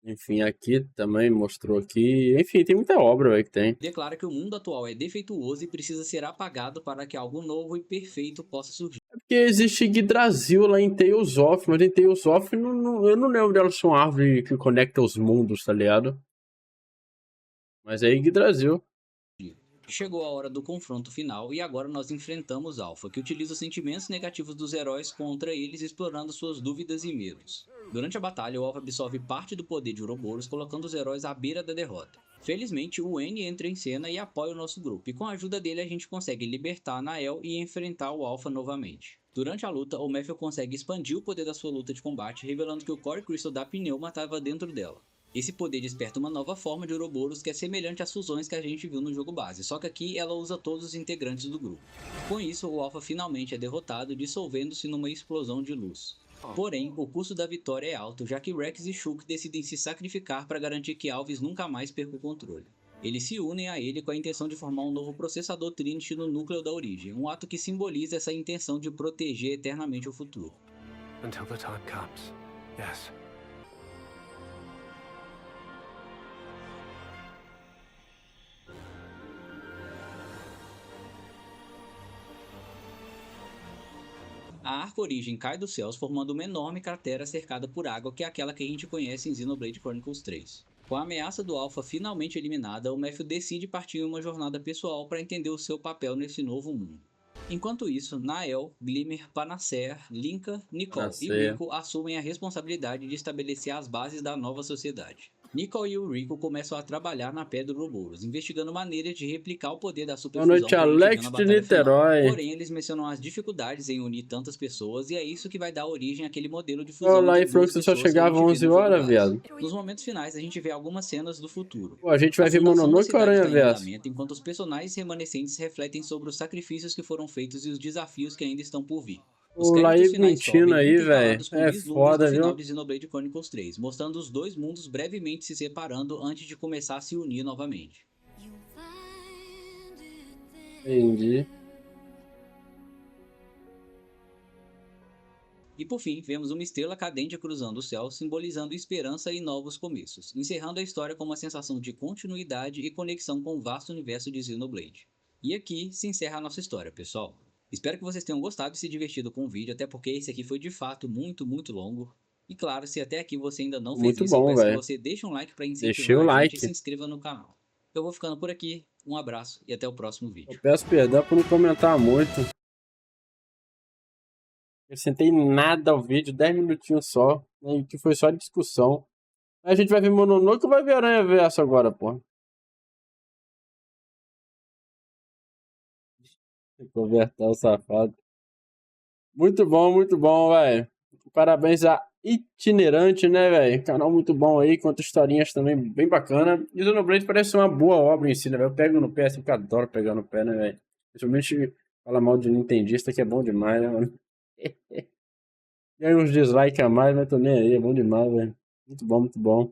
Enfim, aqui também mostrou aqui. Enfim, tem muita obra, velho, que tem. Declara que o mundo atual é defeituoso e precisa ser apagado para que algo novo e perfeito possa surgir. É porque existe Yggdrasil lá em Tales of, mas em Tales of eu não lembro dela ser uma árvore que conecta os mundos, tá ligado? Mas é Yggdrasil. Chegou a hora do confronto final e agora nós enfrentamos Alpha, que utiliza os sentimentos negativos dos heróis contra eles, explorando suas dúvidas e medos. Durante a batalha, o Alpha absorve parte do poder de Ouroboros, colocando os heróis à beira da derrota. Felizmente, o N entra em cena e apoia o nosso grupo, e com a ajuda dele a gente consegue libertar Nael e enfrentar o Alpha novamente. Durante a luta, o Matthew consegue expandir o poder da sua luta de combate, revelando que o Core Crystal da Pneuma estava dentro dela. Esse poder desperta uma nova forma de Ouroboros que é semelhante às fusões que a gente viu no jogo base, só que aqui ela usa todos os integrantes do grupo. Com isso, o Alpha finalmente é derrotado, dissolvendo-se numa explosão de luz. Porém, o custo da vitória é alto, já que Rex e Shulk decidem se sacrificar para garantir que Alvis nunca mais perca o controle. Eles se unem a ele com a intenção de formar um novo processador Trinity no núcleo da origem, um ato que simboliza essa intenção de proteger eternamente o futuro. Until the time comes. Yes. A Arca Origem cai dos céus, formando uma enorme cratera cercada por água, que é aquela que a gente conhece em Xenoblade Chronicles 3. Com a ameaça do Alpha finalmente eliminada, o Matthew decide partir em uma jornada pessoal para entender o seu papel nesse novo mundo. Enquanto isso, Nael, Glimmer, Panacea, Linka, Nicole e Rico assumem a responsabilidade de estabelecer as bases da nova sociedade. Nicole e o Rico começam a trabalhar na Pedra Ouroboros, investigando maneiras de replicar o poder da superfusão Boa noite, que a gente viu Alex na de batalha Niterói. final. Porém, eles mencionam as dificuldades em unir tantas pessoas, e é isso que vai dar origem àquele modelo de fusão Lá de em duas Flux só pessoas que a chegava gente vê 11 no jogo horas, base. viado. Nos momentos finais, a gente vê algumas cenas do futuro. Pô, a gente vai A ver fundação da Mononoke ou cidade Aranha tá em Verso? andamento, enquanto os personagens remanescentes refletem sobre os sacrifícios que foram feitos e os desafios que ainda estão por vir. Os O créditos Laí finais mentindo sobem, aí, velho. intercalados com É vislumbres foda, do final viu? de Xenoblade Chronicles 3, mostrando os dois mundos brevemente se separando antes de começar a se unir novamente. Entendi. E por fim, vemos uma estrela cadente cruzando o céu, simbolizando esperança e novos começos, encerrando a história com uma sensação de continuidade e conexão com o vasto universo de Xenoblade. E aqui se encerra a nossa história, pessoal. Espero que vocês tenham gostado e se divertido com o vídeo, até porque esse aqui foi de fato muito longo. E claro, se até aqui você ainda não fez Muito isso, eu bom, peço que velho. você deixe um like para Deixei incentivar o a gente like. e se inscreva no canal. Eu vou ficando por aqui, um abraço e até o próximo vídeo. Eu peço perdão por não comentar muito. Acrescentei nada ao vídeo, 10 minutinhos só, né, que foi só discussão. A gente vai ver Mononoke ou vai ver Aranha-Verso agora, pô? Converter o safado. Muito bom, velho. Parabéns a Itinerante, né, velho? Canal muito bom aí, conta historinhas também bem bacana. E o Xenoblade parece ser uma boa obra em si, né, velho? Eu pego no pé, assim, que eu adoro pegar no pé, né, velho? Principalmente fala mal de nintendista, que é bom demais, né, mano? Ganha uns dislike a mais, mas tô nem aí, é bom demais, velho. Muito bom.